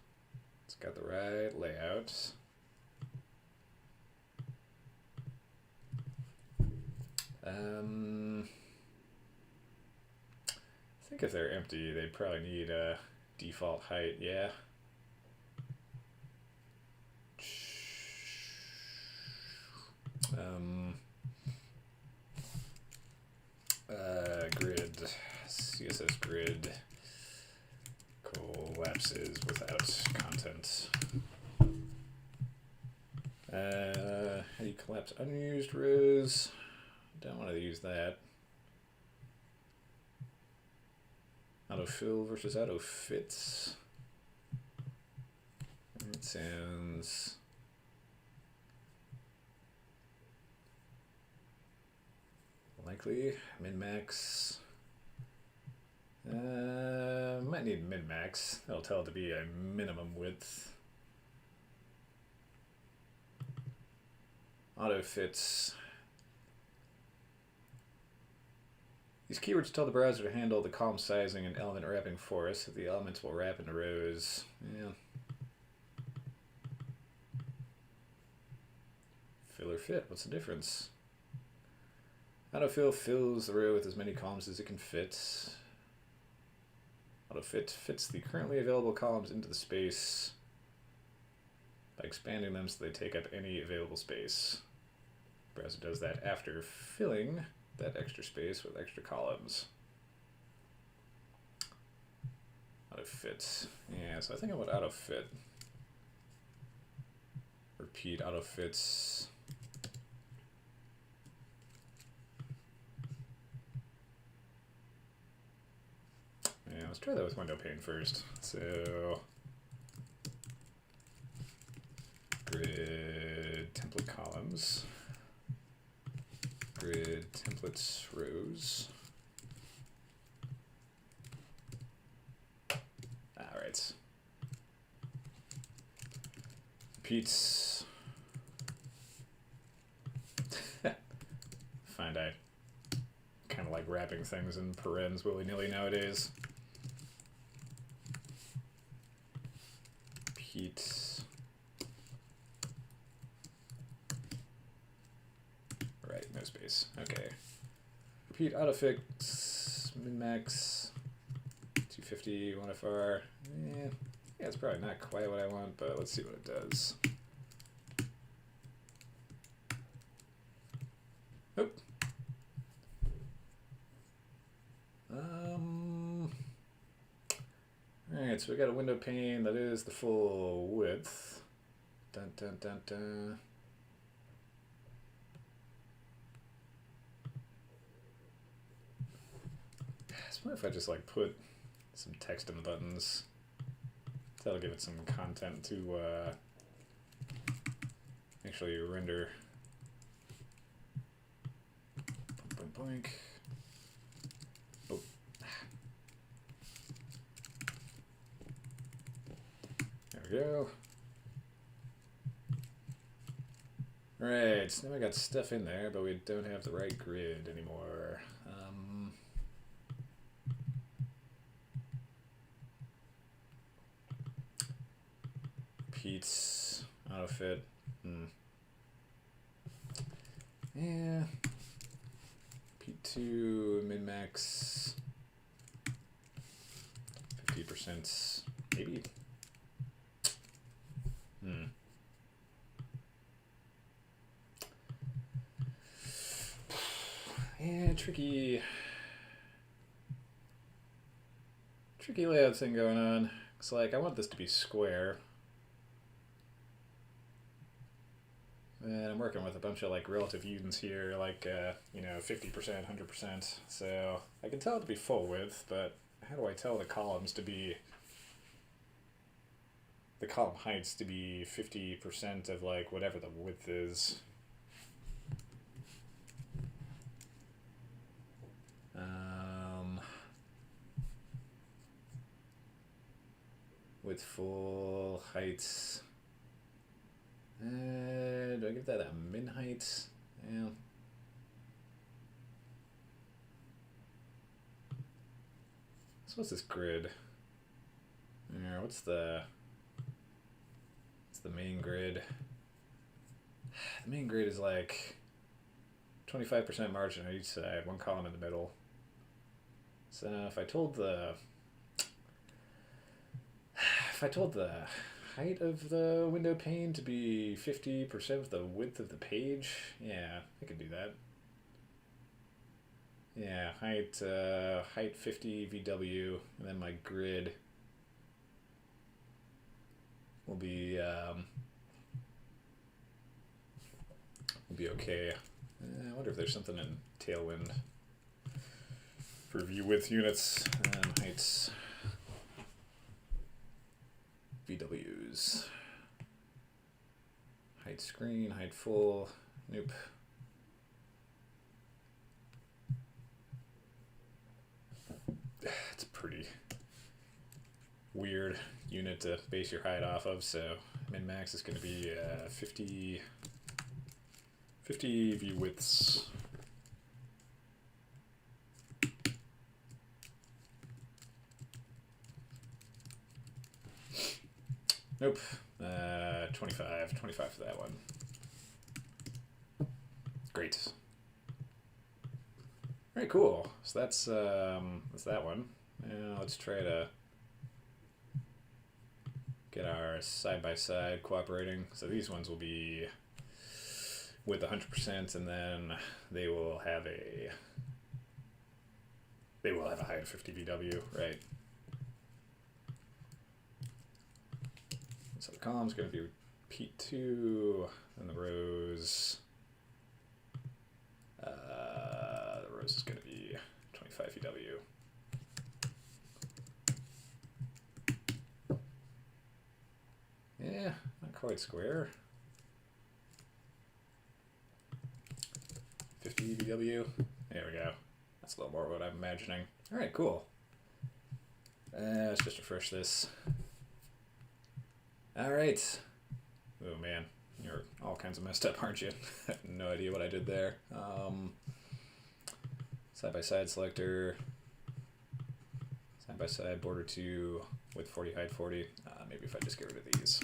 It's got the right layout. I think if they're empty, they probably need a default height, yeah. Grid, CSS grid collapses without content. How do you collapse unused rows? Don't want to use that. Autofill versus autofits. It sounds likely. Min-max. Might need min-max. That'll tell it to be a minimum width. Autofits. These keywords tell the browser to handle the column sizing and element wrapping for us. The elements will wrap into rows. Yeah. Fill or fit, what's the difference? Autofill fills the row with as many columns as it can fit. Autofit fits the currently available columns into the space by expanding them so they take up any available space. The browser does that after filling that extra space with extra columns. Autofit. Yeah, so I think I want autofit. Repeat autofits. Yeah, let's try that with window pane first. So grid template columns. Grid templates rows. Alright. Repeats. Find I kind of like wrapping things in parens willy-nilly nowadays. Repeat. Right, no space. Okay. Repeat autofix, min-max, 250, 1FR. Yeah, it's probably not quite what I want, but let's see what it does. Oop. Alright, so we got a window pane that is the full width. Dun dun dun dun. What if I just like put some text in the buttons? That'll give it some content to actually render. Boink, boink, boink. Oh. There we go. Alright, so now we got stuff in there, but we don't have the right grid anymore. Repeats, autofit. Yeah. P2, min-max. 50%, maybe. Yeah, tricky layout thing going on. It's like I want this to be square. And I'm working with a bunch of like relative units here, like you know, 50%, 100%. So I can tell it to be full width, but how do I tell the columns to be the column heights to be 50% of like whatever the width is. With full heights. Do I give that a min height? Yeah. So what's this grid? What's the main grid? The main grid is like 25% margin on each side, one column in the middle. So if I told the height of the window pane to be 50% of the width of the page, yeah, I could do that. Yeah, height 50 VW, and then my grid will be okay. I wonder if there's something in Tailwind for view width units and heights. VWs. Height screen, height full. Nope. It's a pretty weird unit to base your height off of, so min max is going to be 50 view widths. Nope. 25 for that one. Great. All right, cool. So that's that one. Now let's try to get our side-by-side cooperating. So these ones will be with 100%, and then they will have a height of 50 VW, right? So the column's going to be P2, and the rows is going to be 25 VW. Yeah, not quite square. 50 VW. There we go. That's a little more what I'm imagining. All right, cool. Let's just refresh this. All right. Oh man, you're all kinds of messed up, aren't you? I have no idea what I did there. Side-by-side selector. Side-by-side border 2 with 40 height 40. Maybe if I just get rid of these.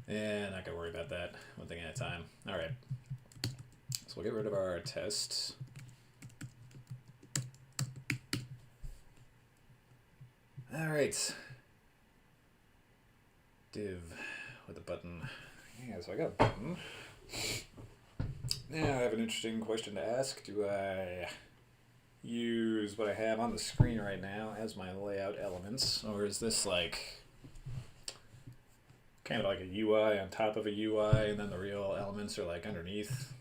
Yeah, not gonna worry about that. One thing at a time. All right. So we'll get rid of our test. All right. Div with a button. Yeah, so I got a button. Now I have an interesting question to ask. Do I use what I have on the screen right now as my layout elements, or is this like kind of like a UI on top of a UI, and then the real elements are like underneath?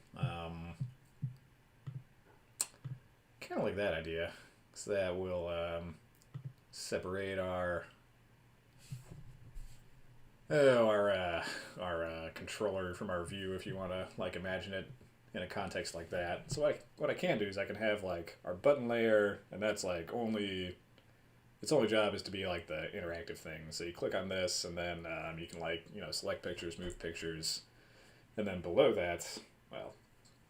Kind of like that idea, so that will separate our controller from our view, if you want to like imagine it in a context like that. So what I can do is I can have like our button layer, and that's like its only job is to be like the interactive thing. So you click on this, and then you can like, select pictures, move pictures, and then below that, well,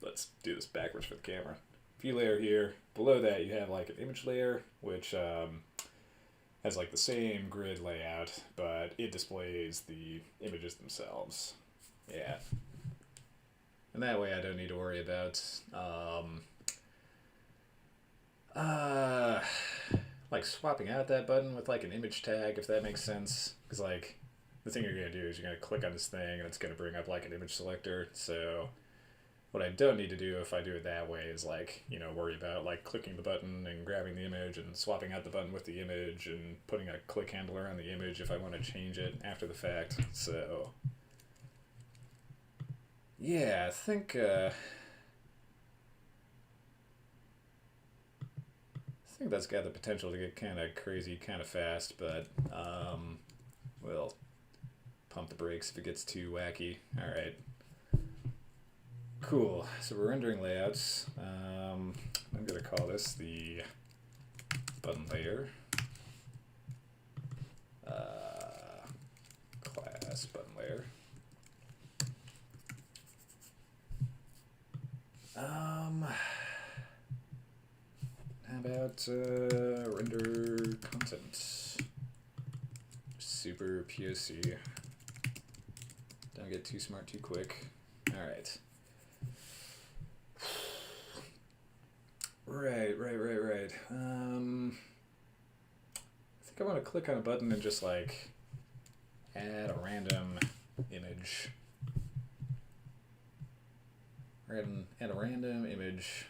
let's do this backwards for the camera. View layer here. Below that you have like an image layer, which has like the same grid layout, but it displays the images themselves. Yeah. And that way I don't need to worry about like swapping out that button with like an image tag, if that makes sense. Because like the thing you're going to do is you're going to click on this thing and it's going to bring up like an image selector. So what I don't need to do if I do it that way is like, worry about like clicking the button and grabbing the image and swapping out the button with the image and putting a click handler on the image if I want to change it after the fact. So Yeah, I think that's got the potential to get kind of crazy kind of fast, but we'll pump the brakes if it gets too wacky. All right. Cool. So we're rendering layouts. I'm going to call this the button layer. Class button layer. How about render content? Super POC. Don't get too smart too quick. All right. Right. I think I want to click on a button and just like add a random image. Add a random image.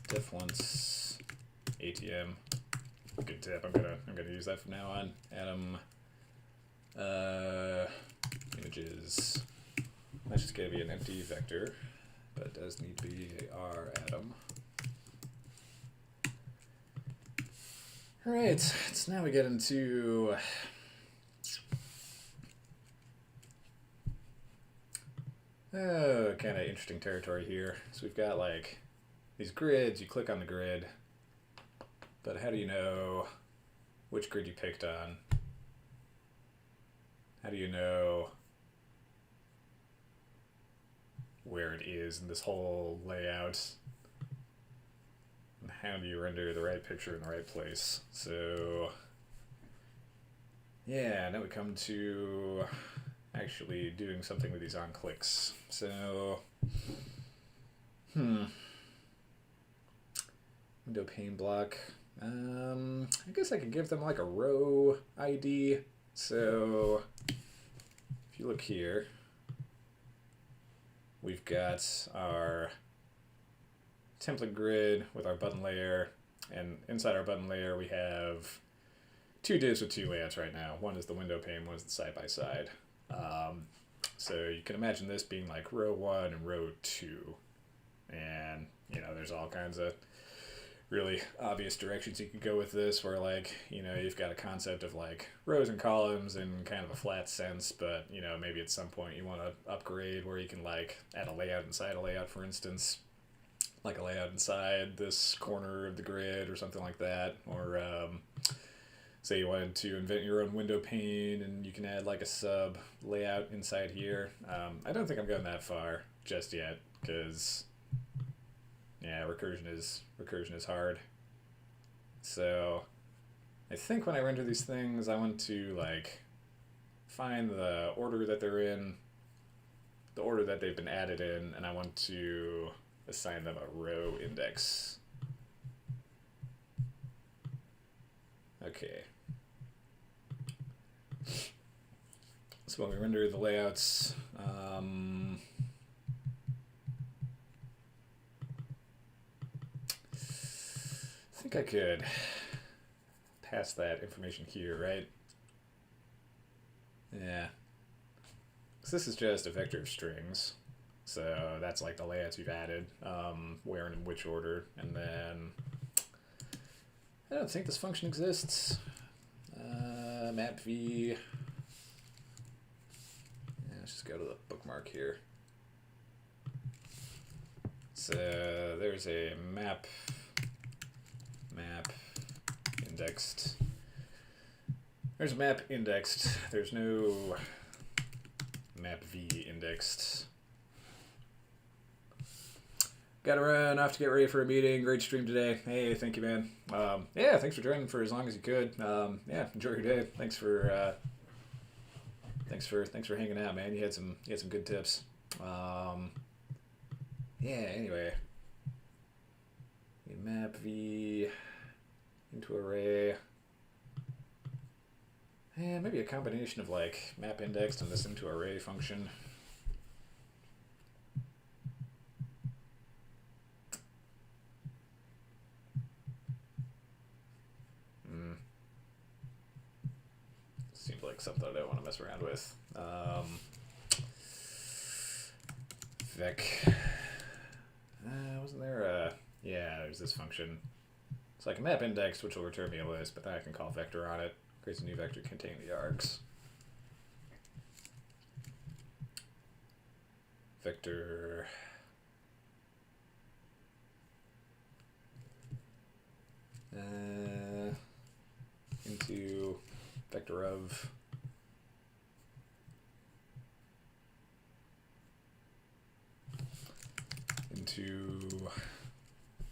Def once ATM. Good tip. I'm gonna use that from now on. Atom images. That's just gonna be an empty vector, but it does need to be our atom. All right. So now we get into kind of interesting territory here. So we've got like these grids. You click on the grid, but how do you know which grid you picked on? How do you know where it is in this whole layout? And how do you render the right picture in the right place? So yeah, now we come to actually doing something with these on clicks. So window pane block. I guess I could give them like a row ID. So if you look here, we've got our template grid with our button layer, and inside our button layer we have two divs with two layouts right now. One is the window pane, one is the side by side. So you can imagine this being like row 1 and row 2, and you know there's all kinds of really obvious directions you could go with this, where like, you know, you've got a concept of like rows and columns in kind of a flat sense, but you know, maybe at some point you want to upgrade where you can like add a layout inside a layout, for instance, like a layout inside this corner of the grid or something like that. Or say you wanted to invent your own window pane and you can add like a sub layout inside here. I don't think I'm going that far just yet, because yeah, recursion is hard. So I think when I render these things, I want to like find the order that they're in, the order that they've been added in, and I want to assign them a row index. Okay. So when we render the layouts, I think I could pass that information here, right? Yeah. So this is just a vector of strings. So that's like the layouts you've added, where and in which order. And then I don't think this function exists. Map v. Yeah, let's just go to the bookmark here. So there's a map indexed. There's a map indexed. There's no map v indexed. Gotta run off to get ready for a meeting. Great stream today. Hey, thank you, man. Yeah, thanks for joining for as long as you could. Yeah, enjoy your day. Thanks for hanging out, man. You had some good tips. Yeah. Anyway, map v into array. Yeah, maybe a combination of like map indexed and this into array function. Seems like something I don't want to mess around with. vec. Wasn't there a... Yeah, there's this function. It's like a map index, which will return me a list, but then I can call vector on it. Creates a new vector containing the args. Vector... into vector of... into...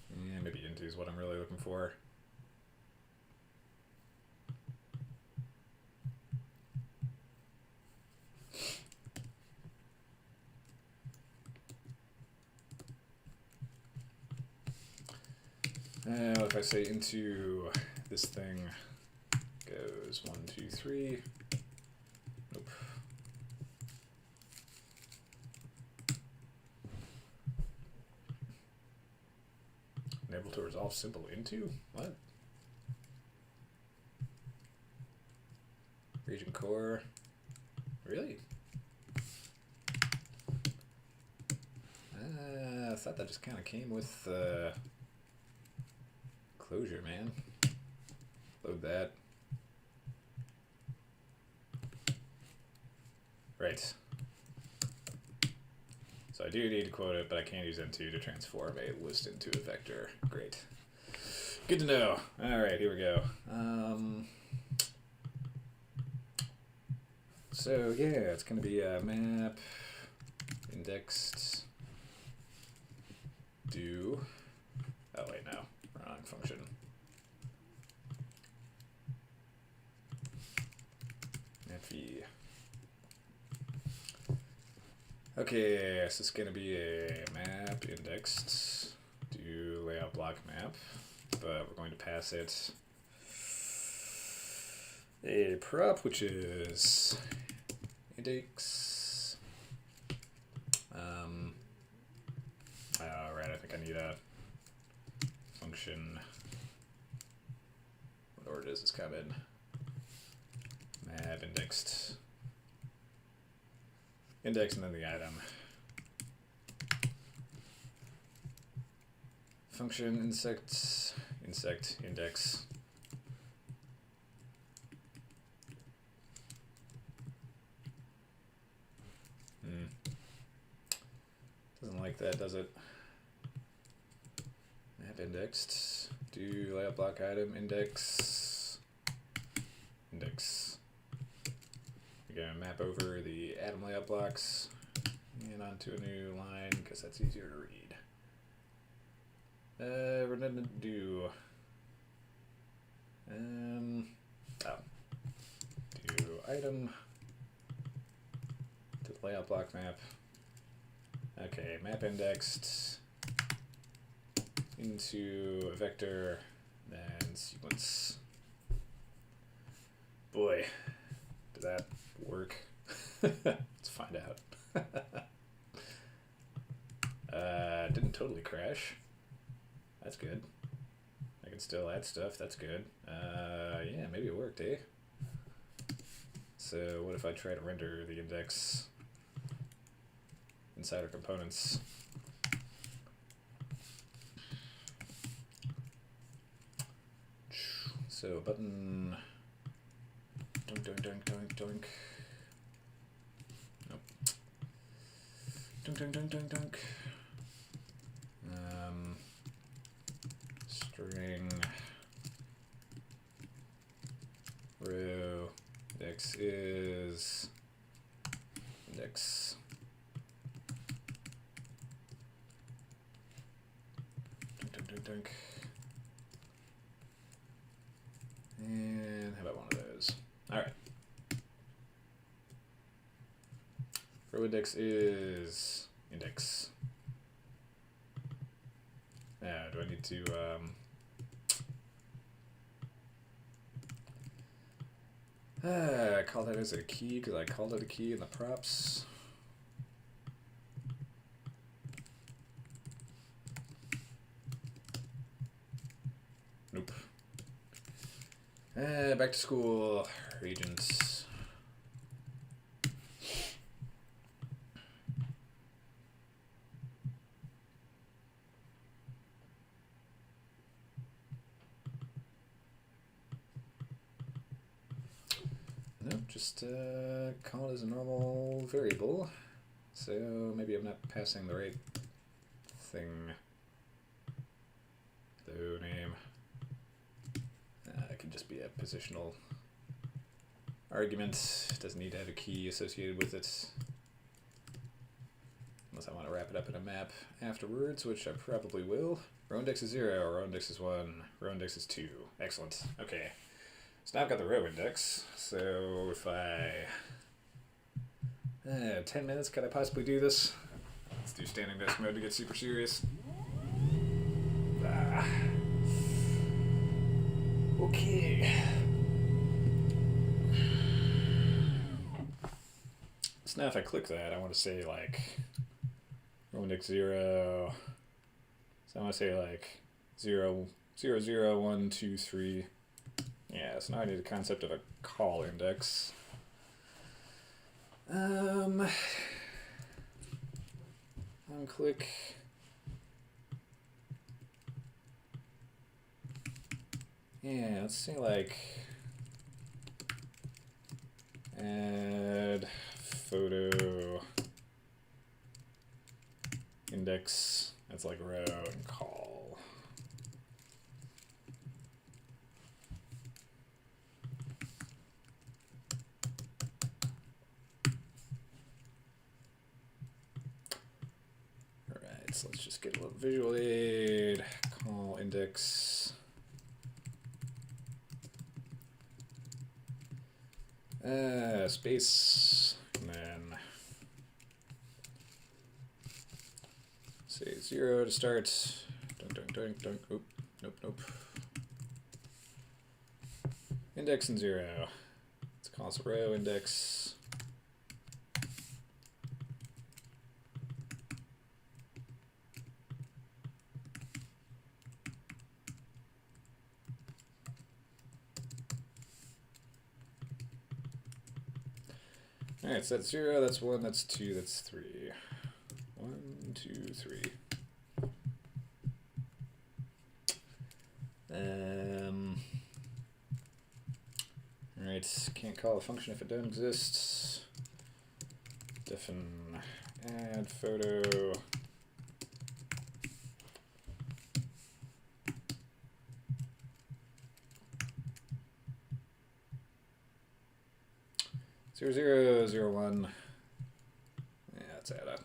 Yeah, maybe into is what I'm really looking for. Now, if I say into this thing goes 1, 2, 3. Nope. Unable to resolve simple into? What? Region core? Really? I thought that just kind of came with closure, man. Load that. Right. So I do need to quote it, but I can't use N2 to transform a list into a vector. Great. Good to know. All right, here we go. So yeah, it's going to be a map indexed do. Oh wait, no, wrong function. Map v. Okay, so it's going to be a map indexed do layout block map, but we're going to pass it a prop, which is index. Right, I think I need a function. What order does this come in? Map indexed. Index and then the item. Function insect index. Doesn't like that, does it? Map indexed. Do layout block item index. Index. We're gonna map over the atom layout blocks and onto a new line because that's easier to read. We're gonna do do item to the layout block map. Okay, map indexed into a vector, then sequence. Boy, did that work? Let's find out. Didn't totally crash. That's good. I can still add stuff. That's good. Yeah, maybe it worked, eh? So what if I try to render the index inside our components? So button doink doink doink doink doink. Nope. Doink doink doink doink doink. String row index is index. Doink doink doink doink. And how about one of those? All right. Row index is index. Now, do I need to call that as a key because I called it a key in the props? Nope. Back to school. Regents. just call it as a normal variable. So maybe I'm not passing the right thing. Hello, name. It could just be a positional argument. Doesn't need to have a key associated with it. Unless I want to wrap it up in a map afterwards, which I probably will. Row index is 0, row index is 1, row index is 2. Excellent. Okay. So now I've got the row index. So if I... 10 minutes, could I possibly do this? Let's do standing desk mode to get super serious. Okay. So now if I click that, I want to say like row index 0. So I want to say like 0, 0, 0, 1, 2, 3. Yeah, so now I need the concept of a call index. On click. Yeah, let's say like add photo index. That's like row and call. Alright, so let's just get a little visual aid. Call index. Space, and then say 0 to start. Dunk. Oop, nope. Index and 0. Let's call this row index. Alright, so that's 0, that's 1, that's 2, that's 3. 1, 2, 3. Alright, can't call a function if it doesn't exist. Defin add photo. Zero, 0, 0, 1. Yeah, let's add a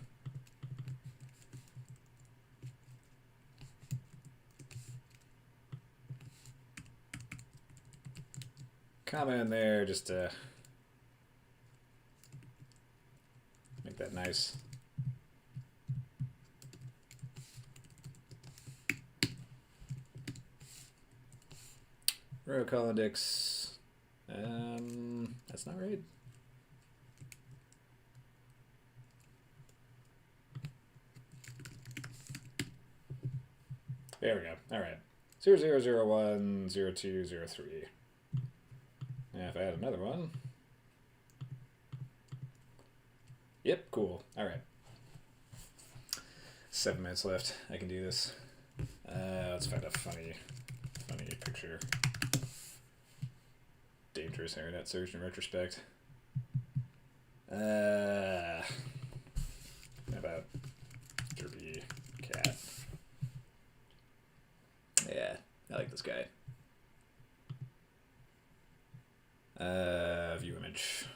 comma in there just to make that nice. Row call index. That's not right. There we go. All right. 0, 0, 0, 1, 0, 2, 0, 3. Now if I add another one. Yep, cool. All right. 7 minutes left. I can do this. Let's find a funny picture. Dangerous internet search in retrospect. How about derby cat? Yeah, I like this guy. View image.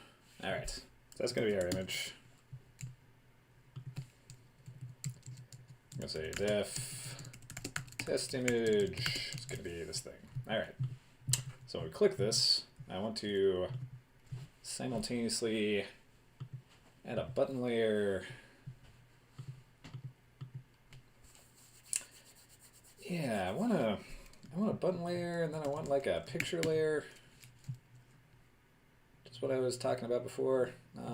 All right, so that's gonna be our image. I'm gonna say def test image. It's gonna be this thing. All right. So when we click this, I want to simultaneously add a button layer. Yeah, I want a button layer, and then I want like a picture layer. Just what I was talking about before. It's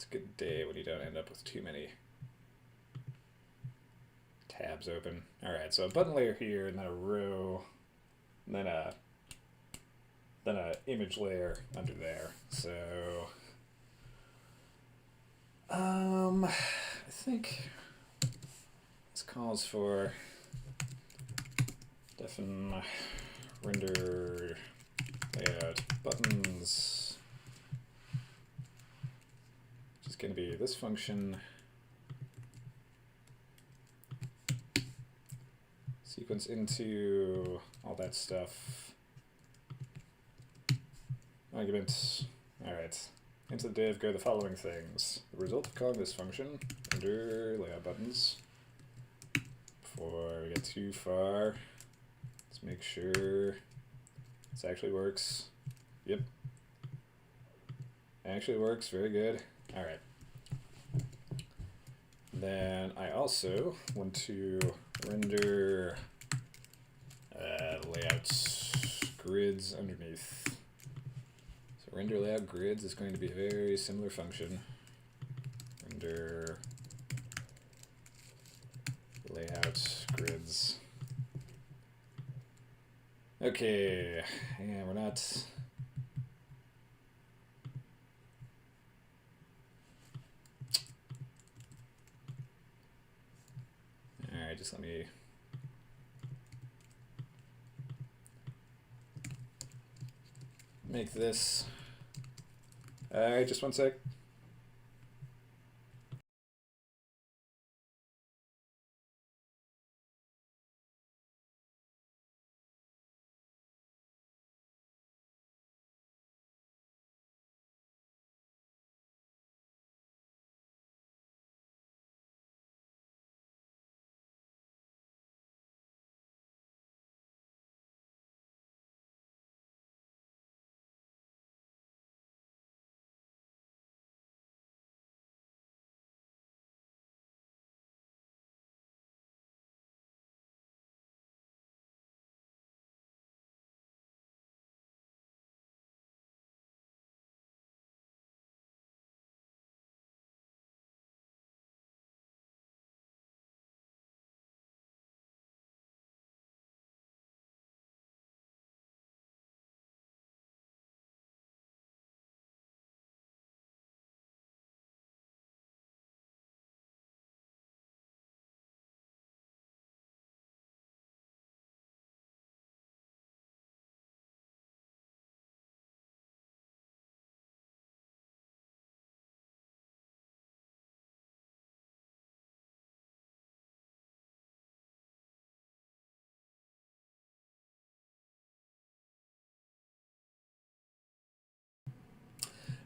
a good day when you don't end up with too many tabs open. All right, so a button layer here, and then a row, and then a image layer under there. So I think this calls for defin render layout buttons, which is going to be this function. Sequence into all that stuff. Argument. Alright. Into the div go the following things. The result of calling this function under layout buttons. Before we get too far, let's make sure this actually works. Yep. Actually works, very good. Alright. Then I also want to render layouts grids underneath. So render layout grids is going to be a very similar function. Render layout grids. Okay, and we're not. Alright, just let me make this. Alright, just one sec.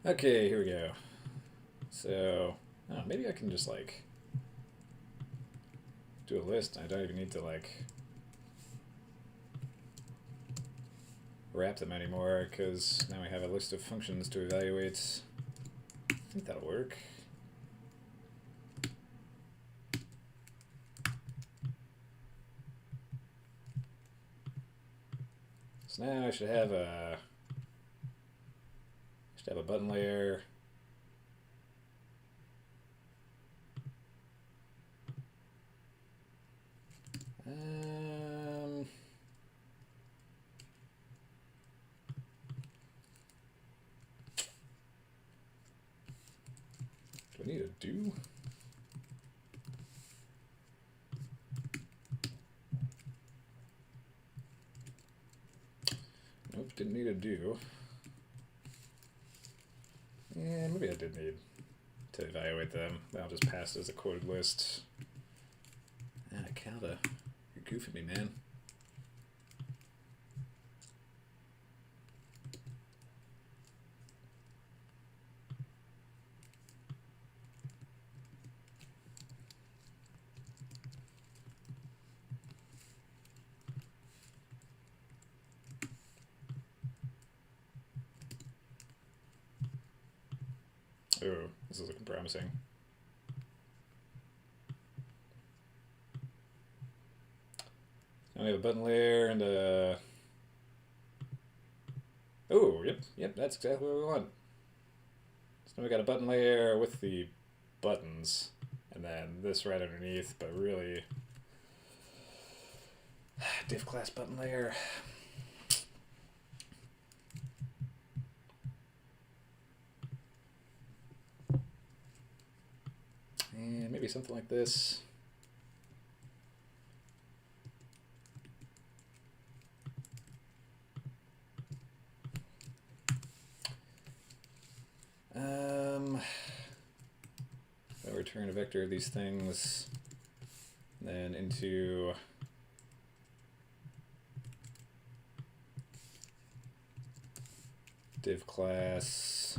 Okay, here we go. So, oh, maybe I can just like do a list. I don't even need to like wrap them anymore because now we have a list of functions to evaluate. I think that'll work. So now I should have a button layer. Do I need a do? Nope, didn't need a do. Yeah, maybe I did need to evaluate them. I'll just pass it as a quoted list. Ah, Calva, you're goofing me, man. Oh, this is looking promising. Now we have a button layer and a... Oh, yep, that's exactly what we want. So now we got a button layer with the buttons, and then this right underneath, but really... div class button layer. And maybe something like this. return a vector of these things, then into div class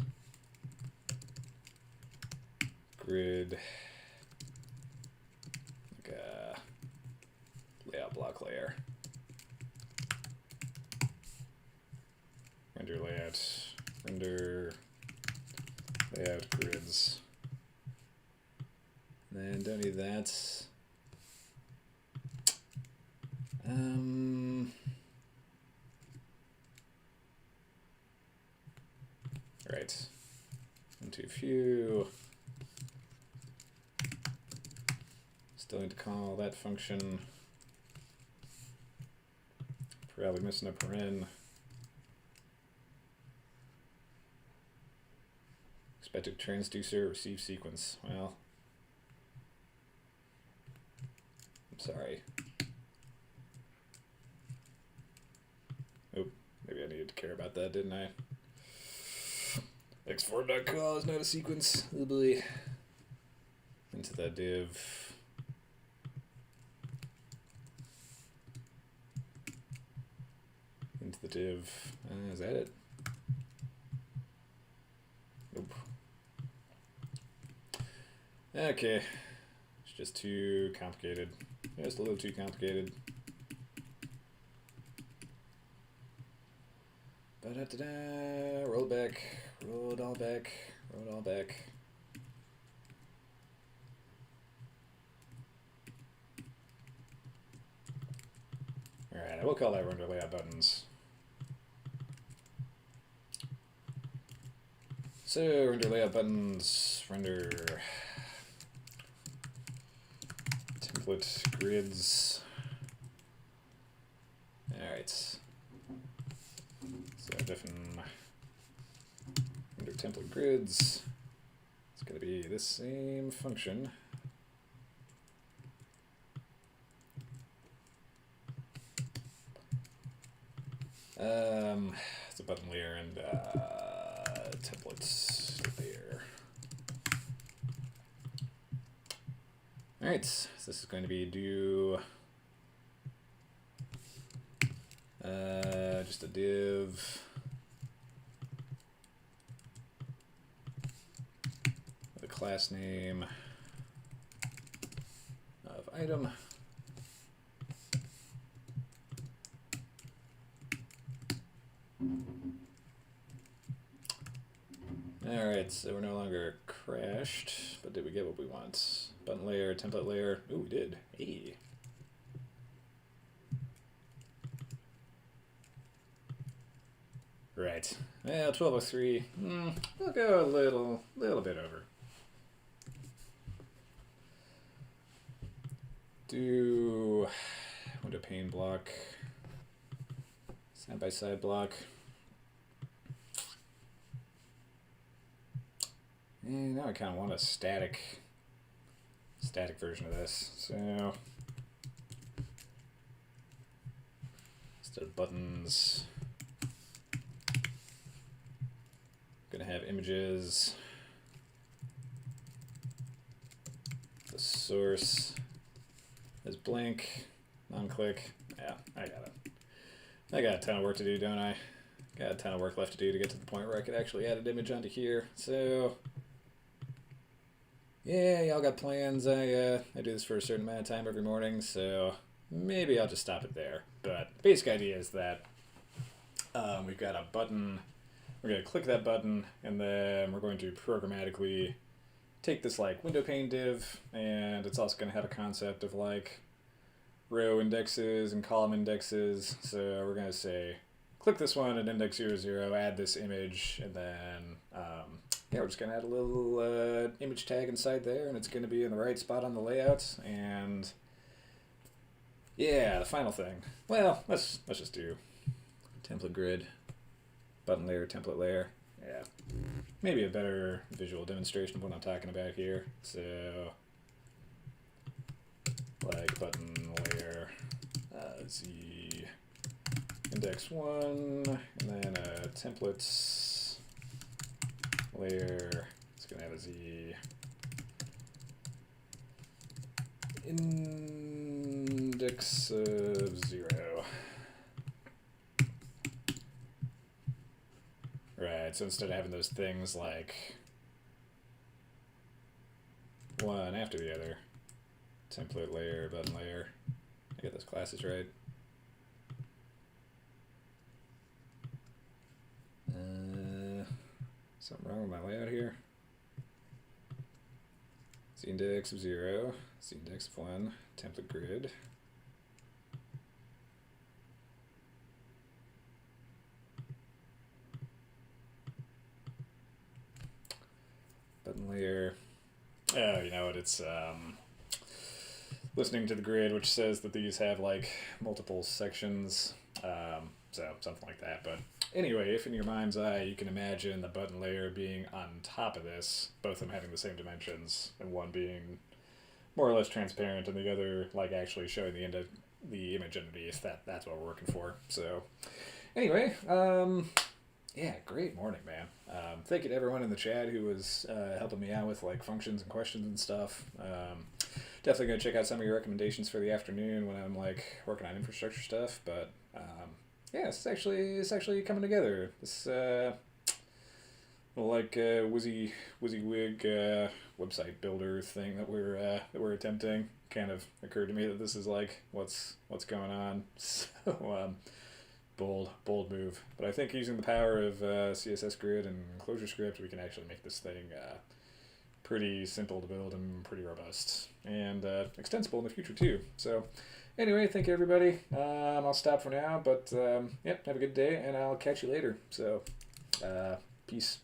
grid like a layout block layer. Render layout grids. And then don't need that. Right. Into view. Still need to call that function. Probably missing a paren. Expected transducer receive sequence. Well, I'm sorry. Oh, maybe I needed to care about that, didn't I? Export.call is not a sequence. Oh boy. Into the div. Into the div. Is that it? Nope. Okay. It's just too complicated. Just a little too complicated. Ba-da-da-da. Roll it back. Roll it all back. Roll it all back. Alright, I will call that render layout buttons. So, render layout buttons, render template grids. Alright. So, define render template grids. It's going to be this same function. It's a button layer and templates layer. Alright, so this is going to be do just a div with a class name of item. Alright, so we're no longer crashed, but did we get what we want? Button layer, template layer. Ooh, we did. Hey. Right. Well, 1203. We'll go a little bit over. Do window pane block, side by side block. And now I kind of want a static version of this. So instead of buttons, I'm gonna have images. The source is blank, non-click. Yeah, I got it. I got a ton of work to do, don't I? Got a ton of work left to do to get to the point where I could actually add an image onto here. So yeah, y'all got plans. I do this for a certain amount of time every morning, so maybe I'll just stop it there. But the basic idea is that we've got a button. We're going to click that button, and then we're going to programmatically take this like window pane div, and it's also going to have a concept of like row indexes and column indexes. So we're going to say, click this one at index 0, 0, add this image, and then yeah, we're just going to add a little image tag inside there, and it's going to be in the right spot on the layout. And yeah, the final thing. Well, let's just do template grid, button layer, template layer. Yeah, maybe a better visual demonstration of what I'm talking about here. So like button layer, z index 1, and then a templates layer. It's gonna have a z index of 0. Right, so instead of having those things like one after the other, template layer, button layer, I get those classes right. Something wrong with my layout here. It's the index of 0, it's the index of 1, template grid. Button layer. Oh, you know what? It's listening to the grid, which says that these have like multiple sections. So something like that. But anyway, if in your mind's eye you can imagine the button layer being on top of this, both of them having the same dimensions, and one being more or less transparent, and the other like actually showing the image underneath. That's what we're working for. So anyway, yeah, great morning, man. Thank you to everyone in the chat who was helping me out with like functions and questions and stuff. Definitely gonna check out some of your recommendations for the afternoon when I'm like working on infrastructure stuff. But yeah, it's actually coming together. This like WYSIWYG website builder thing that we're attempting kind of occurred to me that this is like what's going on. So bold move. But I think using the power of CSS Grid and ClojureScript, we can actually make this thing pretty simple to build and pretty robust and extensible in the future too. So anyway, thank you everybody. I'll stop for now, but yep, have a good day and I'll catch you later. So peace.